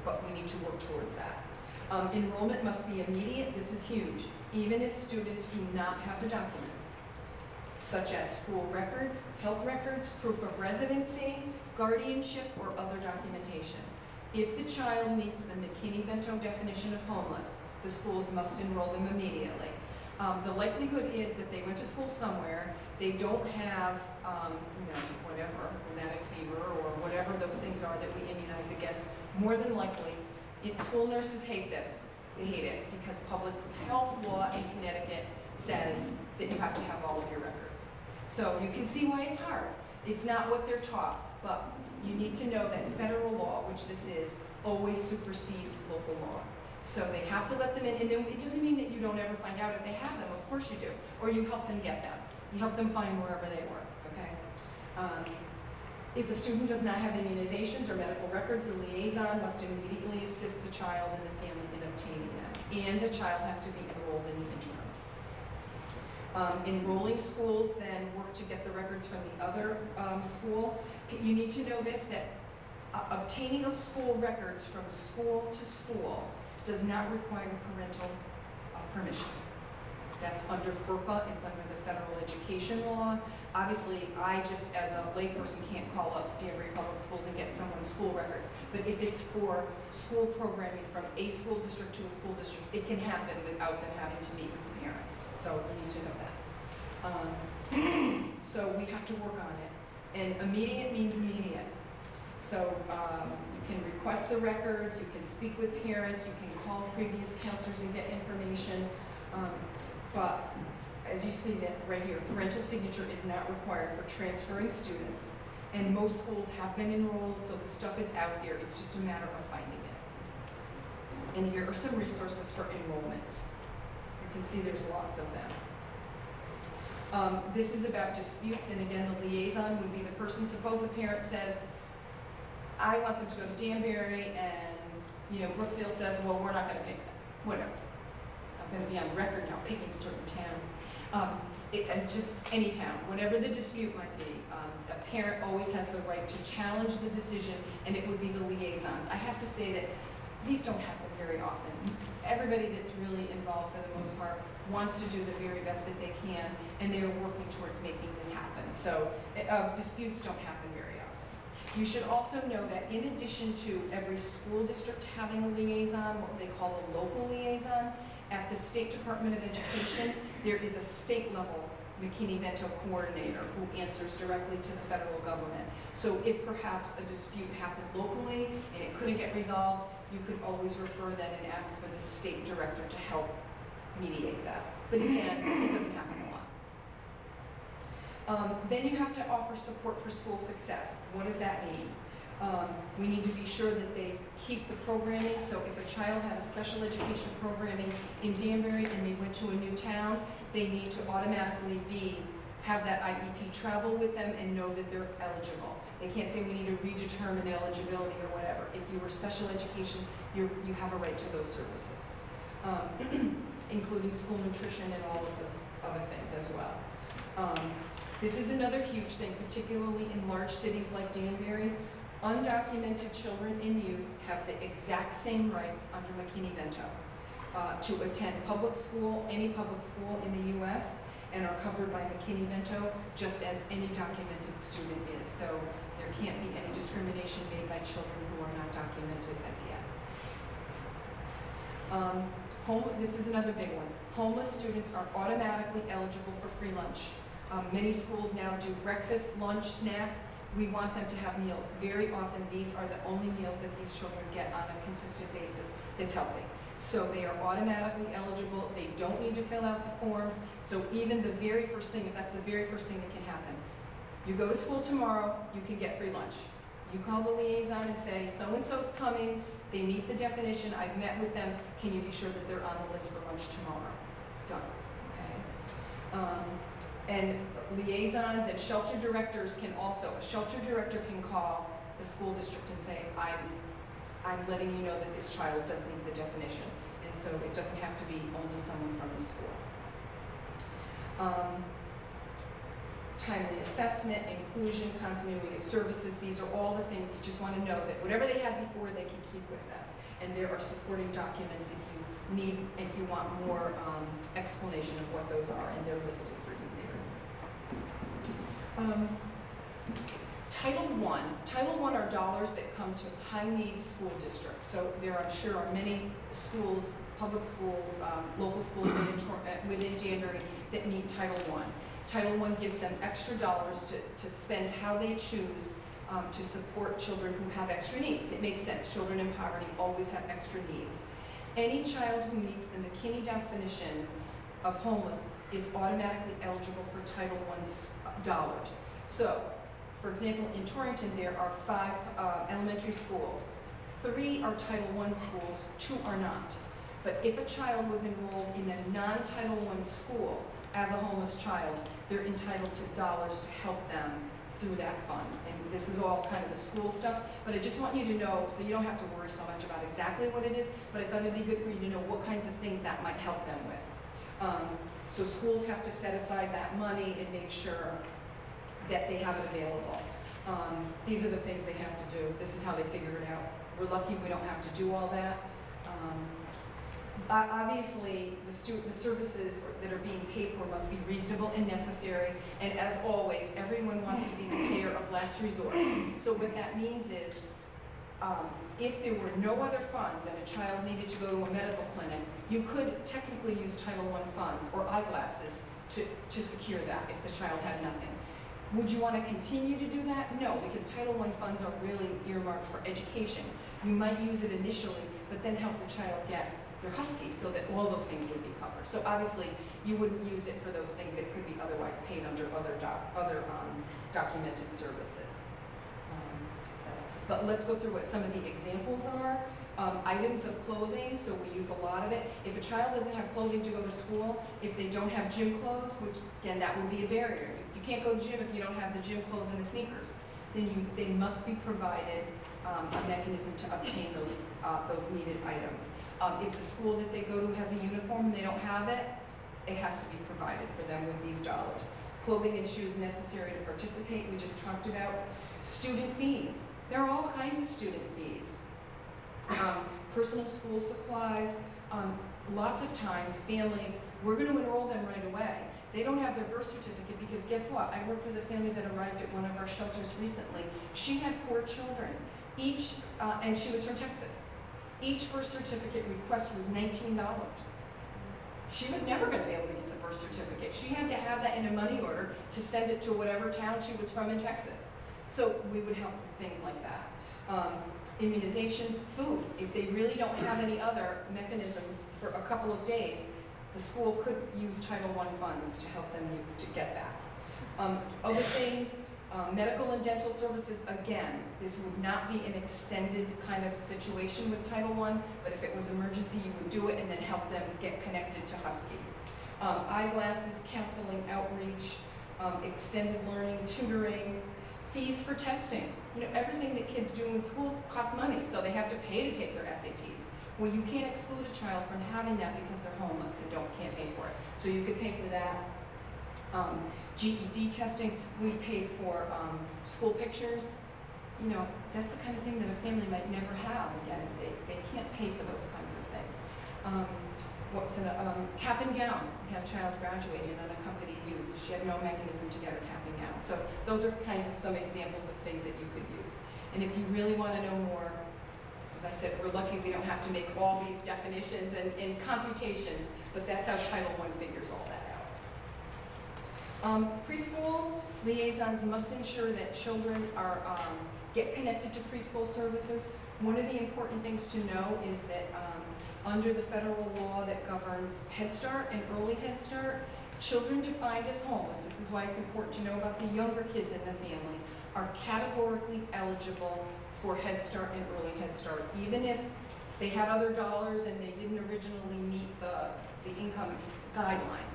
But we need to work towards that. Enrollment must be immediate. This is huge. Even if students do not have the documents, such as school records, health records, proof of residency, guardianship, or other documentation. If the child meets the McKinney-Vento definition of homeless, the schools must enroll them immediately. The likelihood is that they went to school somewhere, they don't have, whatever, rheumatic fever or whatever those things are that we immunize against. More than likely, school nurses hate this. They hate it because public health law in Connecticut says that you have to have all of your records. So you can see why it's hard. It's not what they're taught, but you need to know that federal law, which this is, always supersedes local law. So they have to let them in, and then it doesn't mean that you don't ever find out if they have them. Of course you do. Or you help them get them. You help them find wherever they work, okay? If a student does not have immunizations or medical records, the liaison must immediately assist the child and the family in obtaining them. And the child has to be enrolled in the interim. Enrolling schools then work to get the records from the other school. You need to know this, that obtaining of school records from school to school does not require parental permission. That's under FERPA, it's under the federal education law. Obviously, I just as a layperson can't call up Danbury Public Schools and get someone's school records. But if it's for school programming from a school district to a school district, it can happen without them having to meet with the parent. So you need to know that. So we have to work on it. And immediate means immediate. So you can request the records, you can speak with parents, you can call previous counselors and get information. But as you see that right here, parental signature is not required for transferring students. And most schools have been enrolled, so the stuff is out there. It's just a matter of finding it. And here are some resources for enrollment. You can see there's lots of them. This is about disputes, and again, the liaison would be the person. Suppose the parent says, I want them to go to Danbury, and Brookfield says, well, we're not going to pick them. Whatever. I'm going to be on record now picking certain towns. Just any town, whatever the dispute might be, a parent always has the right to challenge the decision, and it would be the liaisons. I have to say that these don't happen very often. Everybody that's really involved, for the most part, wants to do the very best that they can, and they are working towards making this happen. So disputes don't happen very often. You should also know that in addition to every school district having a liaison, what they call a local liaison, at the State Department of Education, there is a state-level McKinney-Vento coordinator who answers directly to the federal government. So if perhaps a dispute happened locally and it couldn't get resolved, you could always refer that and ask for the state director to help mediate that. But again, it doesn't happen a lot. Then you have to offer support for school success. What does that mean? We need to be sure that they keep the programming, so if a child had a special education programming in Danbury and they went to a new town, they need to automatically have that IEP travel with them and know that they're eligible. They can't say we need to redetermine eligibility or whatever. If you were special education, you have a right to those services, including school nutrition and all of those other things as well. This is another huge thing, particularly in large cities like Danbury. Undocumented children and youth have the exact same rights under McKinney-Vento to attend public school, any public school in the U.S., and are covered by McKinney-Vento just as any documented student is. So there can't be any discrimination made by children who are not documented as yet. This is another big one. Homeless students are automatically eligible for free lunch. Many schools now do breakfast, lunch, snack. We want them to have meals. Very often these are the only meals that these children get on a consistent basis that's healthy. So they are automatically eligible. They don't need to fill out the forms. So even the very first thing, if that's the very first thing that can happen, you go to school tomorrow, you can get free lunch. You call the liaison and say, so-and-so's coming, they meet the definition, I've met with them, can you be sure that they're on the list for lunch tomorrow? Done, okay? And liaisons and shelter directors can also, a shelter director can call the school district and say, I'm letting you know that this child does meet the definition. And so it doesn't have to be only someone from the school. Timely assessment, inclusion, continuity of services, these are all the things you just want to know that whatever they had before, they can keep with them. And there are supporting documents if you want more explanation of what those are, and they're listed for you there. Title I are dollars that come to high-need school districts. So there, I'm sure, are many schools, public schools, local schools within Danbury that need Title I. Title I gives them extra dollars to spend how they choose to support children who have extra needs. It makes sense. Children in poverty always have extra needs. Any child who meets the McKinney definition of homeless is automatically eligible for Title I dollars. So, for example, in Torrington, there are 5 elementary schools. 3 are Title I schools, 2 are not. But if a child was enrolled in a non-Title I school as a homeless child, they're entitled to dollars to help them through that fund. And this is all kind of the school stuff, but I just want you to know, so you don't have to worry so much about exactly what it is, but I thought it'd be good for you to know what kinds of things that might help them with. So schools have to set aside that money and make sure that they have it available. These are the things they have to do. This is how they figure it out. We're lucky we don't have to do all that. Obviously, the services that are being paid for must be reasonable and necessary, and as always, everyone wants to be the payer of last resort. So what that means is, if there were no other funds and a child needed to go to a medical clinic, you could technically use Title I funds or eyeglasses to secure that if the child had nothing. Would you want to continue to do that? No, because Title I funds are really earmarked for education. You might use it initially, but then help the child get their Husky so that all those things would be covered. So obviously, you wouldn't use it for those things that could be otherwise paid under other documented services. But let's go through what some of the examples are. Items of clothing, so we use a lot of it. If a child doesn't have clothing to go to school, if they don't have gym clothes, which again, that would be a barrier. You can't go to gym if you don't have the gym clothes and the sneakers. Then they must be provided a mechanism to obtain those needed items. If the school that they go to has a uniform and they don't have it, it has to be provided for them with these dollars. Clothing and shoes necessary to participate, we just talked about. Student fees. There are all kinds of student fees. Personal school supplies. Lots of times, families, we're going to enroll them right away. They don't have their birth certificate because guess what? I worked with a family that arrived at one of our shelters recently. She had 4 children, each, and she was from Texas. Each birth certificate request was $19. She was never going to be able to get the birth certificate. She had to have that in a money order to send it to whatever town she was from in Texas. So we would help with things like that. Immunizations, food. If they really don't have any other mechanisms for a couple of days, the school could use Title I funds to help them to get that. Other things, Medical and dental services, again, this would not be an extended kind of situation with Title I, but if it was emergency, you would do it and then help them get connected to Husky. Eyeglasses, counseling, outreach, extended learning, tutoring, fees for testing. You know, everything that kids do in school costs money, so they have to pay to take their SATs. Well, you can't exclude a child from having that because they're homeless and can't pay for it. So you could pay for that. GED testing, we've paid for school pictures. You know, that's the kind of thing that a family might never have. Again, they can't pay for those kinds of things. Cap and gown. We had a child graduating, an unaccompanied youth. She had no mechanism to get her cap and gown. So those are kinds of some examples of things that you could use. And if you really want to know more, as I said, we're lucky we don't have to make all these definitions and computations, but that's how Title I figures all that out. Preschool liaisons must ensure that children are get connected to preschool services. One of the important things to know is that under the federal law that governs Head Start and Early Head Start, children defined as homeless, this is why it's important to know about the younger kids in the family, are categorically eligible for Head Start and Early Head Start, even if they had other dollars and they didn't originally meet the income guideline.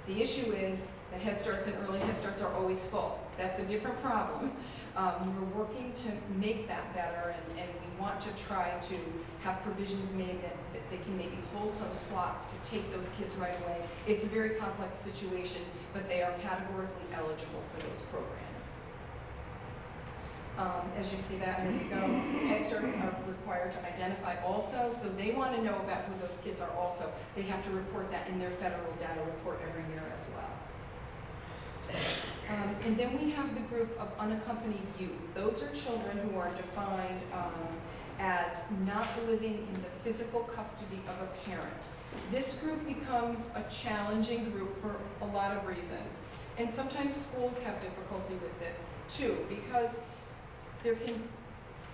The issue is that Head Starts and Early Head Starts are always full. That's a different problem. We're working to make that better, and we want to try to have provisions made that they can maybe hold some slots to take those kids right away. It's a very complex situation, but they are categorically eligible for those programs. As you see that, there you go. Head Starts are required to identify also, so they want to know about who those kids are also. They have to report that in their federal data report every year as well. And then we have the group of unaccompanied youth. Those are children who are defined as not living in the physical custody of a parent. This group becomes a challenging group for a lot of reasons. And sometimes schools have difficulty with this too, because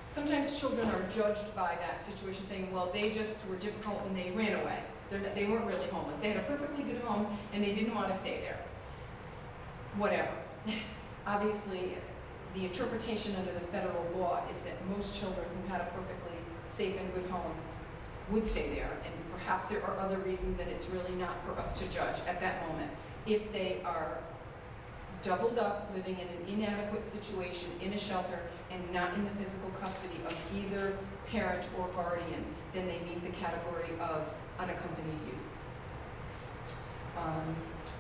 sometimes children are judged by that situation, saying, well, they just were difficult and they ran away. They weren't really homeless. They had a perfectly good home and they didn't want to stay there. Whatever. Obviously, the interpretation under the federal law is that most children who had a perfectly safe and good home would stay there, and perhaps there are other reasons, and it's really not for us to judge at that moment. If they are doubled up, living in an inadequate situation in a shelter, and not in the physical custody of either parent or guardian, then they meet the category of unaccompanied youth.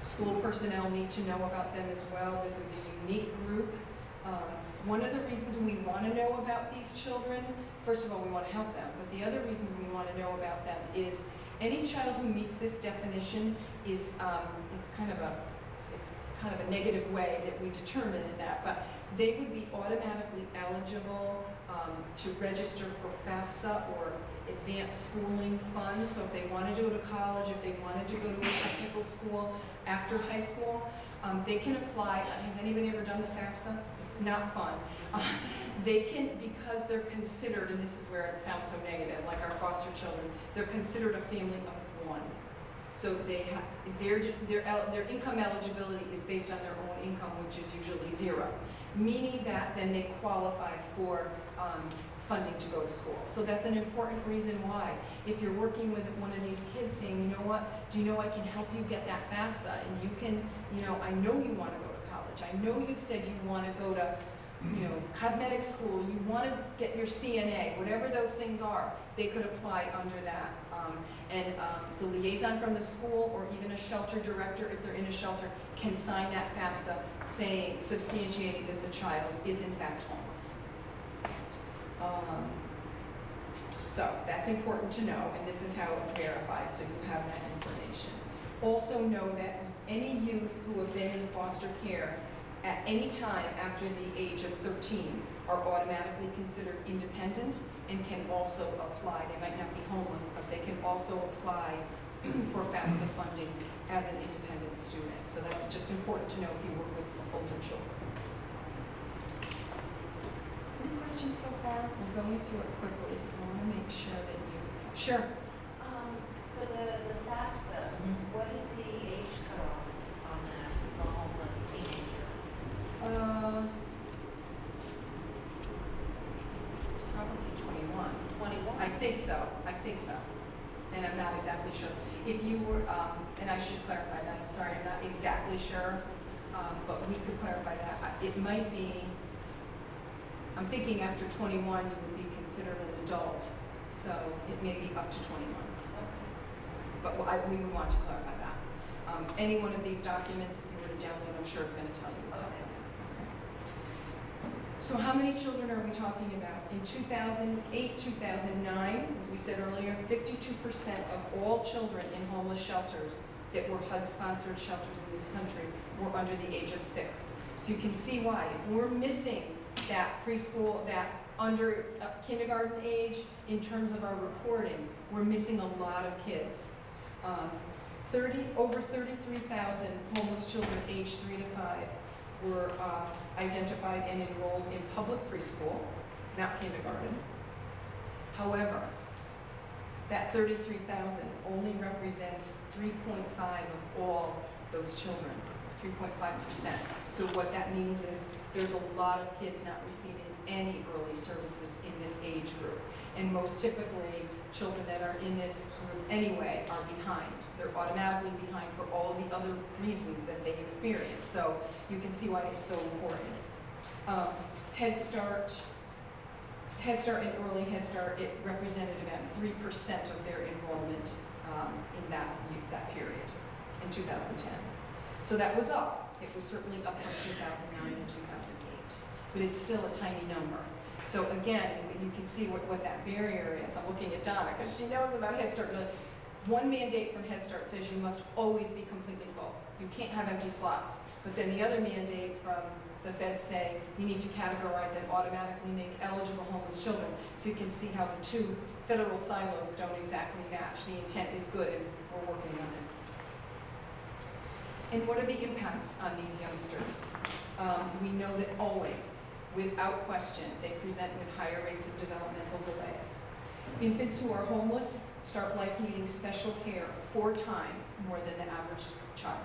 School personnel need to know about them as well. This is a unique group. One of the reasons we want to know about these children, first of all, we want to help them, but the other reasons we want to know about them is any child who meets this definition is, it's kind of a negative way that we determine in that, but they would be automatically eligible to register for FAFSA or advanced schooling funds. So if they wanted to go to college, if they wanted to go to a technical school after high school, they can apply. Has anybody ever done the FAFSA? It's not fun. They can, because they're considered, and this is where it sounds so negative, like our foster children, they're considered a family of one. So they have, their income eligibility is based on their own income, which is usually zero, meaning that then they qualify for funding to go to school. So that's an important reason why. If you're working with one of these kids saying, you know what, do you know I can help you get that FAFSA, and you can, you know, I know you want to go to college. I know you've said you want to go to, you know, cosmetic school, you want to get your CNA, whatever those things are, they could apply under that. The liaison from the school or even a shelter director, if they're in a shelter, can sign that FAFSA saying, substantiating that the child is in fact homeless. So that's important to know, and this is how it's verified, so you have that information. Also know that any youth who have been in foster care at any time after the age of 13 are automatically considered independent and can also apply. They might not be homeless, but they can also apply for FAFSA funding as an independent student. So that's just important to know if you work with older children. Any questions so far? We're going through it quickly because I want to make sure that you... Sure. For the FAFSA, what is the age cutoff on that for a homeless teenager? 21. 21? I think so, and I'm not exactly sure. If you were, and I should clarify that, I'm sorry, I'm not exactly sure, but we could clarify that. It might be, I'm thinking after 21 you would be considered an adult, so it may be up to 21. But we would want to clarify that. Any one of these documents, if you were to download, I'm sure it's going to tell you exactly. Okay. So how many children are we talking about? In 2008, 2009, as we said earlier, 52% of all children in homeless shelters that were HUD-sponsored shelters in this country were under the age of 6. So you can see why. If we're missing that preschool, that under kindergarten age, in terms of our reporting, we're missing a lot of kids. Over 33,000 homeless children aged 3 to 5 were identified and enrolled in public preschool, not kindergarten. However, that 33,000 only represents 3.5 of all those children, 3.5%. So what that means is there's a lot of kids not receiving any early services in this age group. And most typically, children that are in this group anyway are behind. They're automatically behind for all of the other reasons that they experience. So you can see why it's so important. Head Start and Early Head Start, it represented about 3% of their enrollment in that period, in 2010. So that was up. It was certainly up from 2009 and 2008, but it's still a tiny number. So again, you can see what that barrier is. I'm looking at Donna because she knows about Head Start. One mandate from Head Start says you must always be completely full. You can't have empty slots. But then the other mandate from the feds say you need to categorize and automatically make eligible homeless children. So you can see how the two federal silos don't exactly match. The intent is good and we're working on it. And what are the impacts on these youngsters? We know that always, without question, they present with higher rates of developmental delays. Infants who are homeless start life needing special care 4 times more than the average child,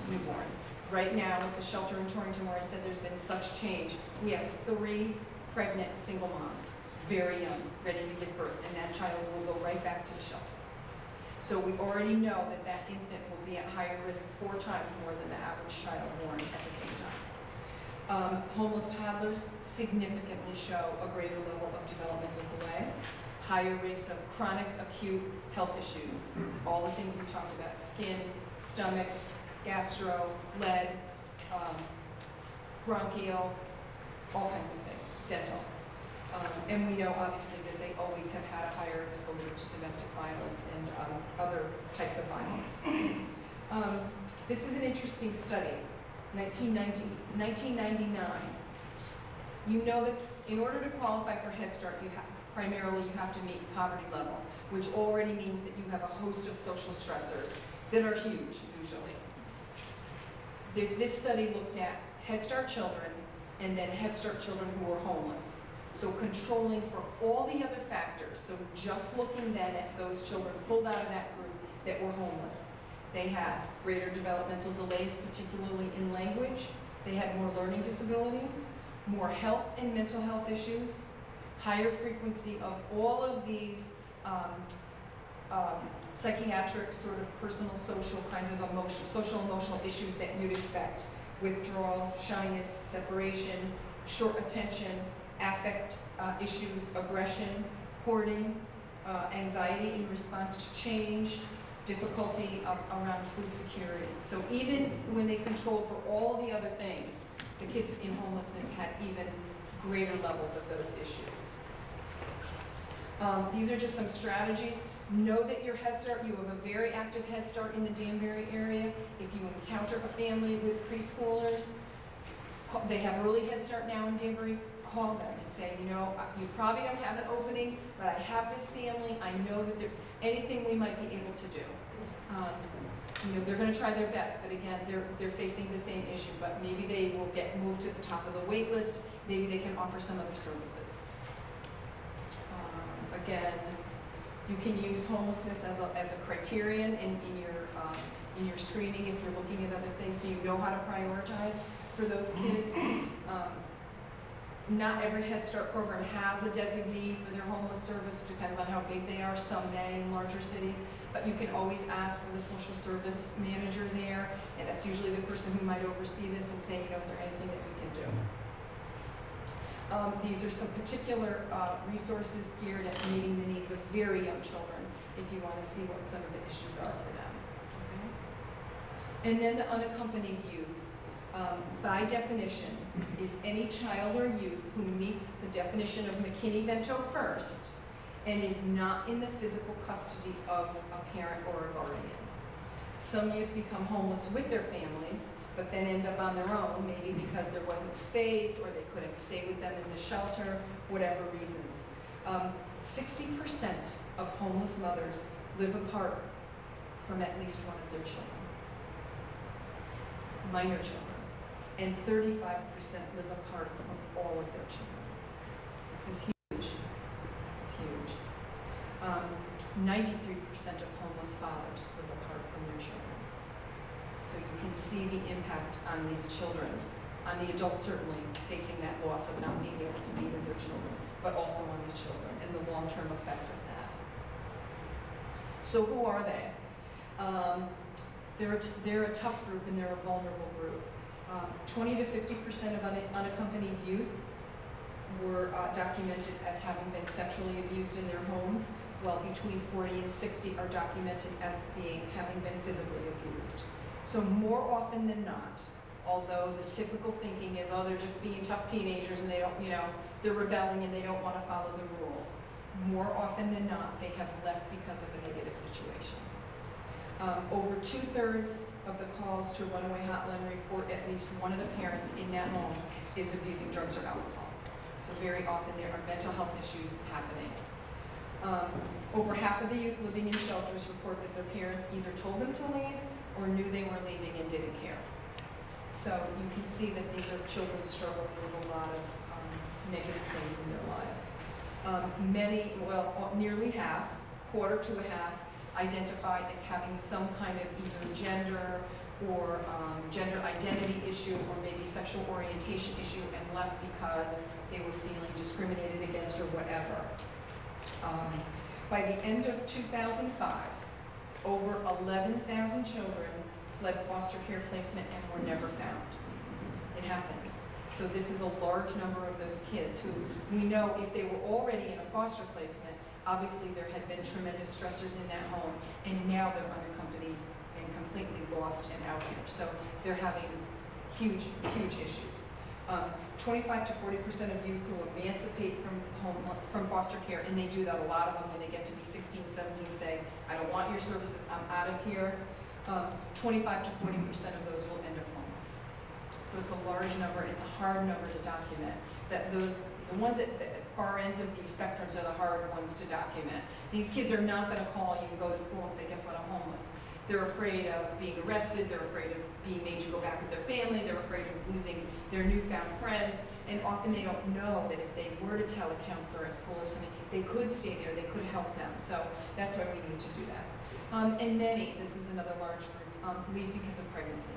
newborn. Right now, at the shelter in Torrington, where I said there's been such change, we have 3 pregnant single moms, very young, ready to give birth, and that child will go right back to the shelter. So we already know that that infant will be at higher risk 4 times more than the average child born at the same time. Homeless toddlers significantly show a greater level of developmental delay, higher rates of chronic acute health issues, all the things we talked about, skin, stomach, gastro, lead, bronchial, all kinds of things, dental. And we know obviously that they always have had a higher exposure to domestic violence and other types of violence. This is an interesting study, 1999. You know that in order to qualify for Head Start, primarily you have to meet poverty level, which already means that you have a host of social stressors that are huge, usually. This study looked at Head Start children and then Head Start children who were homeless. So controlling for all the other factors, so just looking then at those children pulled out of that group that were homeless. They had greater developmental delays, particularly in language. They had more learning disabilities, more health and mental health issues, higher frequency of all of these psychiatric sort of personal, social kinds of social emotional issues that you'd expect. Withdrawal, shyness, separation, short attention, affect issues, aggression, hoarding, anxiety in response to change, difficulty around food security. So even when they controlled for all the other things, the kids in homelessness had even greater levels of those issues. These are just some strategies. Know that your Head Start, you have a very active Head Start in the Danbury area. If you encounter a family with preschoolers, they have early Head Start now in Danbury, call them and say, you know, you probably don't have an opening, but I have this family. I know that anything we might be able to do. You know, they're going to try their best, but again, they're facing the same issue, but maybe they will get moved to the top of the wait list. Maybe they can offer some other services. Again, you can use homelessness as a criterion in your screening if you're looking at other things, so you know how to prioritize for those kids. Not every Head Start program has a designee for their homeless service. It depends on how big they are. Some may in larger cities, but you can always ask for the social service manager there, and that's usually the person who might oversee this and say, is there anything that we can do? These are some particular resources geared at meeting the needs of very young children, if you want to see what some of the issues are for them. Okay? And then the unaccompanied youth. By definition, is any child or youth who meets the definition of McKinney-Vento first and is not in the physical custody of a parent or a guardian. Some youth become homeless with their families, but then end up on their own, maybe because there wasn't space or they couldn't stay with them in the shelter, whatever reasons. 60% of homeless mothers live apart from at least one of their children, minor children, and 35% live apart from all of their children. This is huge. This is huge. 93% of homeless fathers live apart from their children. So you can see the impact on these children, on the adults certainly, facing that loss of not being able to be with their children, but also on the children and the long-term effect of that. So who are they? They're a tough group and they're a vulnerable group. 20 to 50% of unaccompanied youth were documented as having been sexually abused in their homes, while between 40 and 60 are documented as having been physically abused. So more often than not, although the typical thinking is, oh, they're just being tough teenagers and they don't, they're rebelling and they don't want to follow the rules. More often than not, they have left because of a negative situation. Over 2/3 of the calls to Runaway Hotline report at least one of the parents in that home is abusing drugs or alcohol. So very often there are mental health issues happening. Over half of the youth living in shelters report that their parents either told them to leave or knew they were leaving and didn't care. So you can see that these are children struggling with a lot of negative things in their lives. Nearly half, quarter to a half, identify as having some kind of either gender or gender identity issue or maybe sexual orientation issue and left because they were feeling discriminated against or whatever. By the end of 2005, over 11,000 children fled foster care placement and were never found. It happens. So this is a large number of those kids who we know if they were already in a foster placement, obviously there had been tremendous stressors in that home, and now they're unaccompanied and completely lost and out here. So they're having huge, huge issues. 25 to 40% of youth who emancipate from foster care, and they do that, a lot of them when they get to be 16, 17, say, I don't want your services, I'm out of here. 25 to 40% of those will end up homeless. So it's a large number, and it's a hard number to document. The ones at the far ends of these spectrums are the hard ones to document. These kids are not going to call you and go to school and say, guess what, I'm homeless. They're afraid of being arrested, they're afraid of being made to go back with their family, they're afraid of losing their newfound friends, and often they don't know that if they were to tell a counselor at school or something, they could stay there, they could help them. So that's why we need to do that. And many, this is another large group, leave because of pregnancy.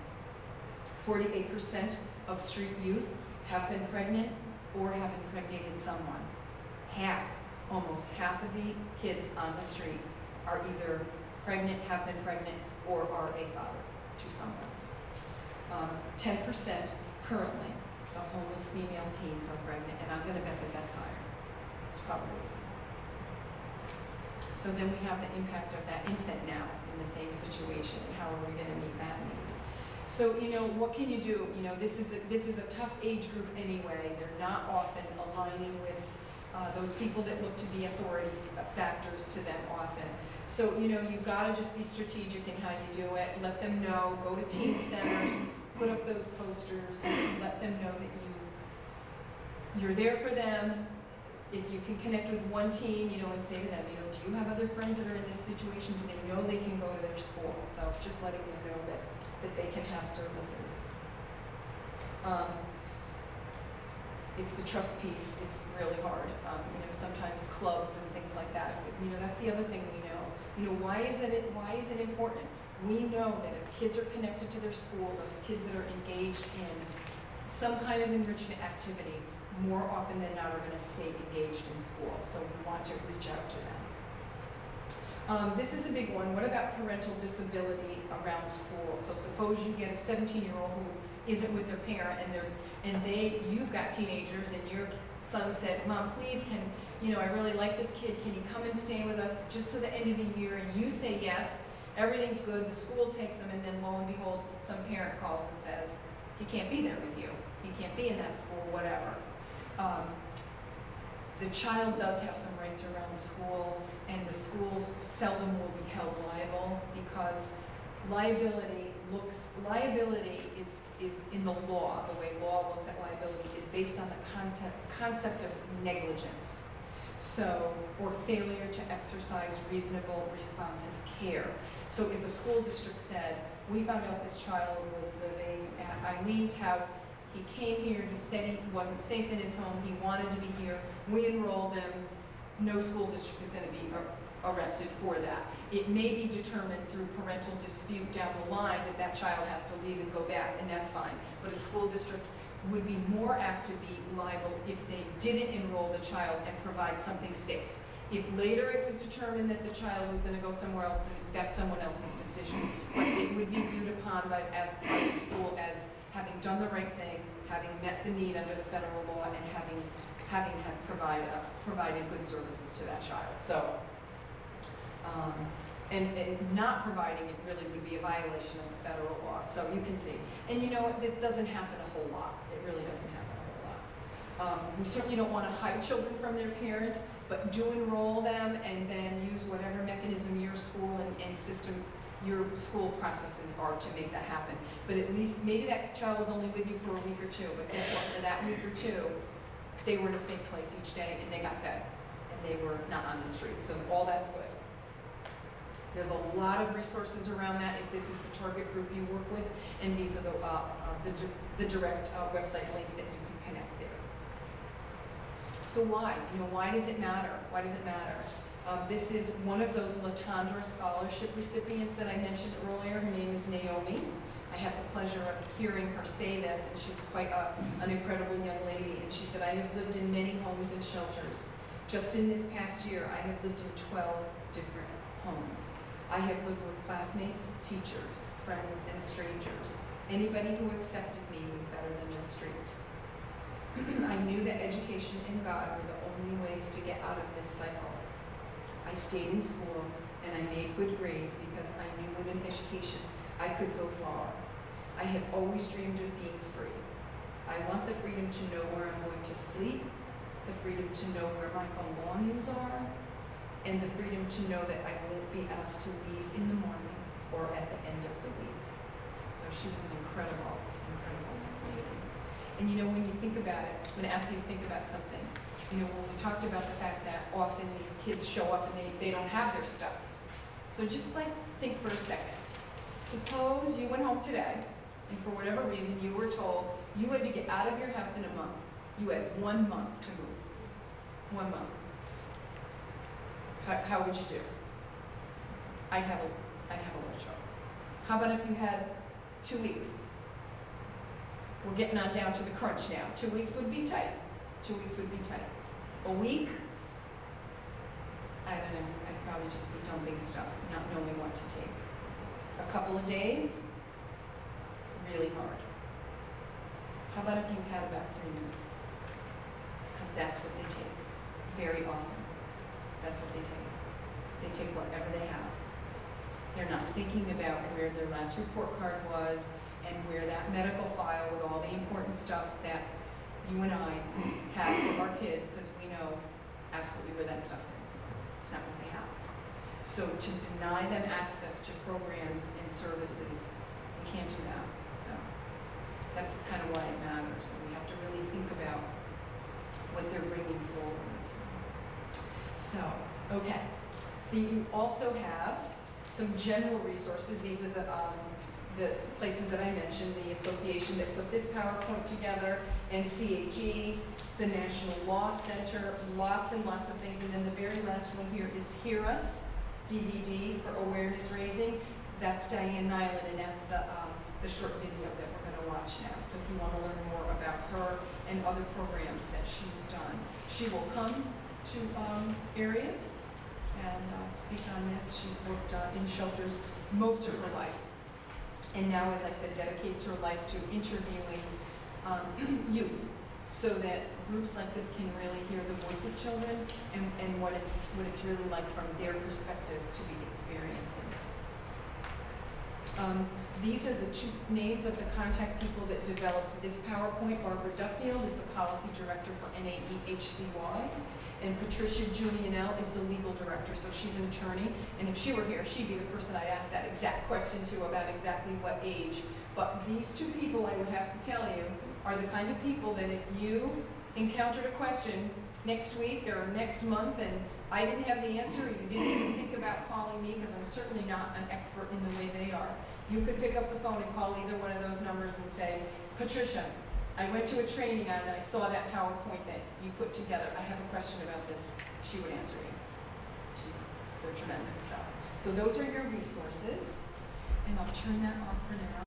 48% of street youth have been pregnant or have impregnated someone. Almost half of the kids on the street are either pregnant, have been pregnant, or are a father to someone. 10% currently of homeless female teens are pregnant, and I'm going to bet that that's higher. It's probably. So then we have the impact of that infant now in the same situation, and how are we going to meet that need? So, what can you do? This is a tough age group anyway. They're not often aligning with those people that look to be authority factors to them often. So, you've got to just be strategic in how you do it. Let them know, go to teen centers, put up those posters, and let them know that you're there for them. If you can connect with one teen, and say to them, do you have other friends that are in this situation? Do they know they can go to their school? So just letting them know that they can have services. It's the trust piece is really hard. Sometimes clubs and things like that. That's the other thing we know. Why is it important? We know that if kids are connected to their school, those kids that are engaged in some kind of enrichment activity, more often than not are going to stay engaged in school. So we want to reach out to them. This is a big one. What about parental disability around school? So suppose you get a 17-year-old who isn't with their parent, you've got teenagers, and your son said, "Mom, please, I really like this kid. Can he come and stay with us just to the end of the year?" And you say yes. Everything's good. The school takes him, and then lo and behold, some parent calls and says, "He can't be there with you. He can't be in that school," whatever. The child does have some rights around the school, and the schools seldom will be held liable, because liability is in the law. The way law looks at liability is based on the concept of negligence. So, or failure to exercise reasonable, responsive care. So if a school district said, "We found out this child was living at Eileen's house, he came here, he said he wasn't safe in his home, he wanted to be here, we enrolled him," no school district is going to be arrested for that. It may be determined through parental dispute down the line that that child has to leave and go back, and that's fine. But a school district would be more apt to be liable if they didn't enroll the child and provide something safe. If later it was determined that the child was going to go somewhere else, then that's someone else's decision. But it would be viewed upon by the school as having done the right thing, having met the need under the federal law, and having provided good services to that child. So, and not providing it really would be a violation of the federal law. So you can see. And this doesn't happen a whole lot. It really doesn't happen a whole lot. We certainly don't want to hide children from their parents, but do enroll them and then use whatever mechanism your school and system, your school processes are to make that happen. But at least maybe that child was only with you for a week or two, but guess what? For that week or two, they were in a safe place each day, and they got fed, and they were not on the street. So all that's good. There's a lot of resources around that if this is the target group you work with, and these are the direct website links that you can connect there. So why? Why does it matter? Why does it matter? This is one of those Latondra Scholarship recipients that I mentioned earlier. Her name is Naomi. I had the pleasure of hearing her say this, and she's quite an incredible young lady. And she said, "I have lived in many homes and shelters. Just in this past year, I have lived in 12 different homes. I have lived with classmates, teachers, friends, and strangers. Anybody who accepted me was better than the street. I knew that education and God were the only ways to get out of this cycle. I stayed in school, and I made good grades because I knew with an education I could go far. I have always dreamed of being free. I want the freedom to know where I'm going to sleep, the freedom to know where my belongings are, and the freedom to know that I won't be asked to leave in the morning or at the end of the week." So she was an incredible, incredible lady. And when you think about it, I'm going to ask you to think about something. When we talked about the fact that often these kids show up and they don't have their stuff. So just think for a second. Suppose you went home today, and for whatever reason you were told you had to get out of your house in a month. You had 1 month to move. 1 month. How would you do? I'd have a little trouble. How about if you had 2 weeks? We're getting on down to the crunch now. 2 weeks would be tight. 2 weeks would be tight. A week? I don't know. I'd probably just be dumping stuff, not knowing what to take. A couple of days? Really hard. How about if you had about 3 minutes? Because that's what they take. Very often. That's what they take. They take whatever they have. They're not thinking about where their last report card was and where that medical file with all the important stuff that you and I have for our kids, because we know absolutely where that stuff is. It's not what they have. So to deny them access to programs and services, we can't do that. So that's kind of why it matters. And we have to really think about what they're bringing forward. So, okay. You also have some general resources. These are the places that I mentioned, the association that put this PowerPoint together, NCAG, the National Law Center, lots and lots of things. And then the very last one here is Hear Us, DVD for awareness raising. That's Diane Nyland, and that's the the short video that we're going to watch now. So if you want to learn more about her and other programs that she's done, she will come to areas and speak on this. She's worked in shelters most of her life, and now, as I said, dedicates her life to interviewing youth, so that groups like this can really hear the voice of children and what it's really like from their perspective to be experiencing this. These are the two names of the contact people that developed this PowerPoint. Barbara Duffield is the policy director for NAEHCY, and Patricia Julianelle is the legal director, so she's an attorney. And if she were here, she'd be the person I'd ask that exact question to about exactly what age. But these two people, I would have to tell you, are the kind of people that if you encountered a question next week or next month and I didn't have the answer, or you didn't even think about calling me, because I'm certainly not an expert in the way they are, you could pick up the phone and call either one of those numbers and say, Patricia, I went to a training and I saw that PowerPoint that you put together. I have a question about this. She would answer you. They're tremendous. So those are your resources. And I'll turn that off for now.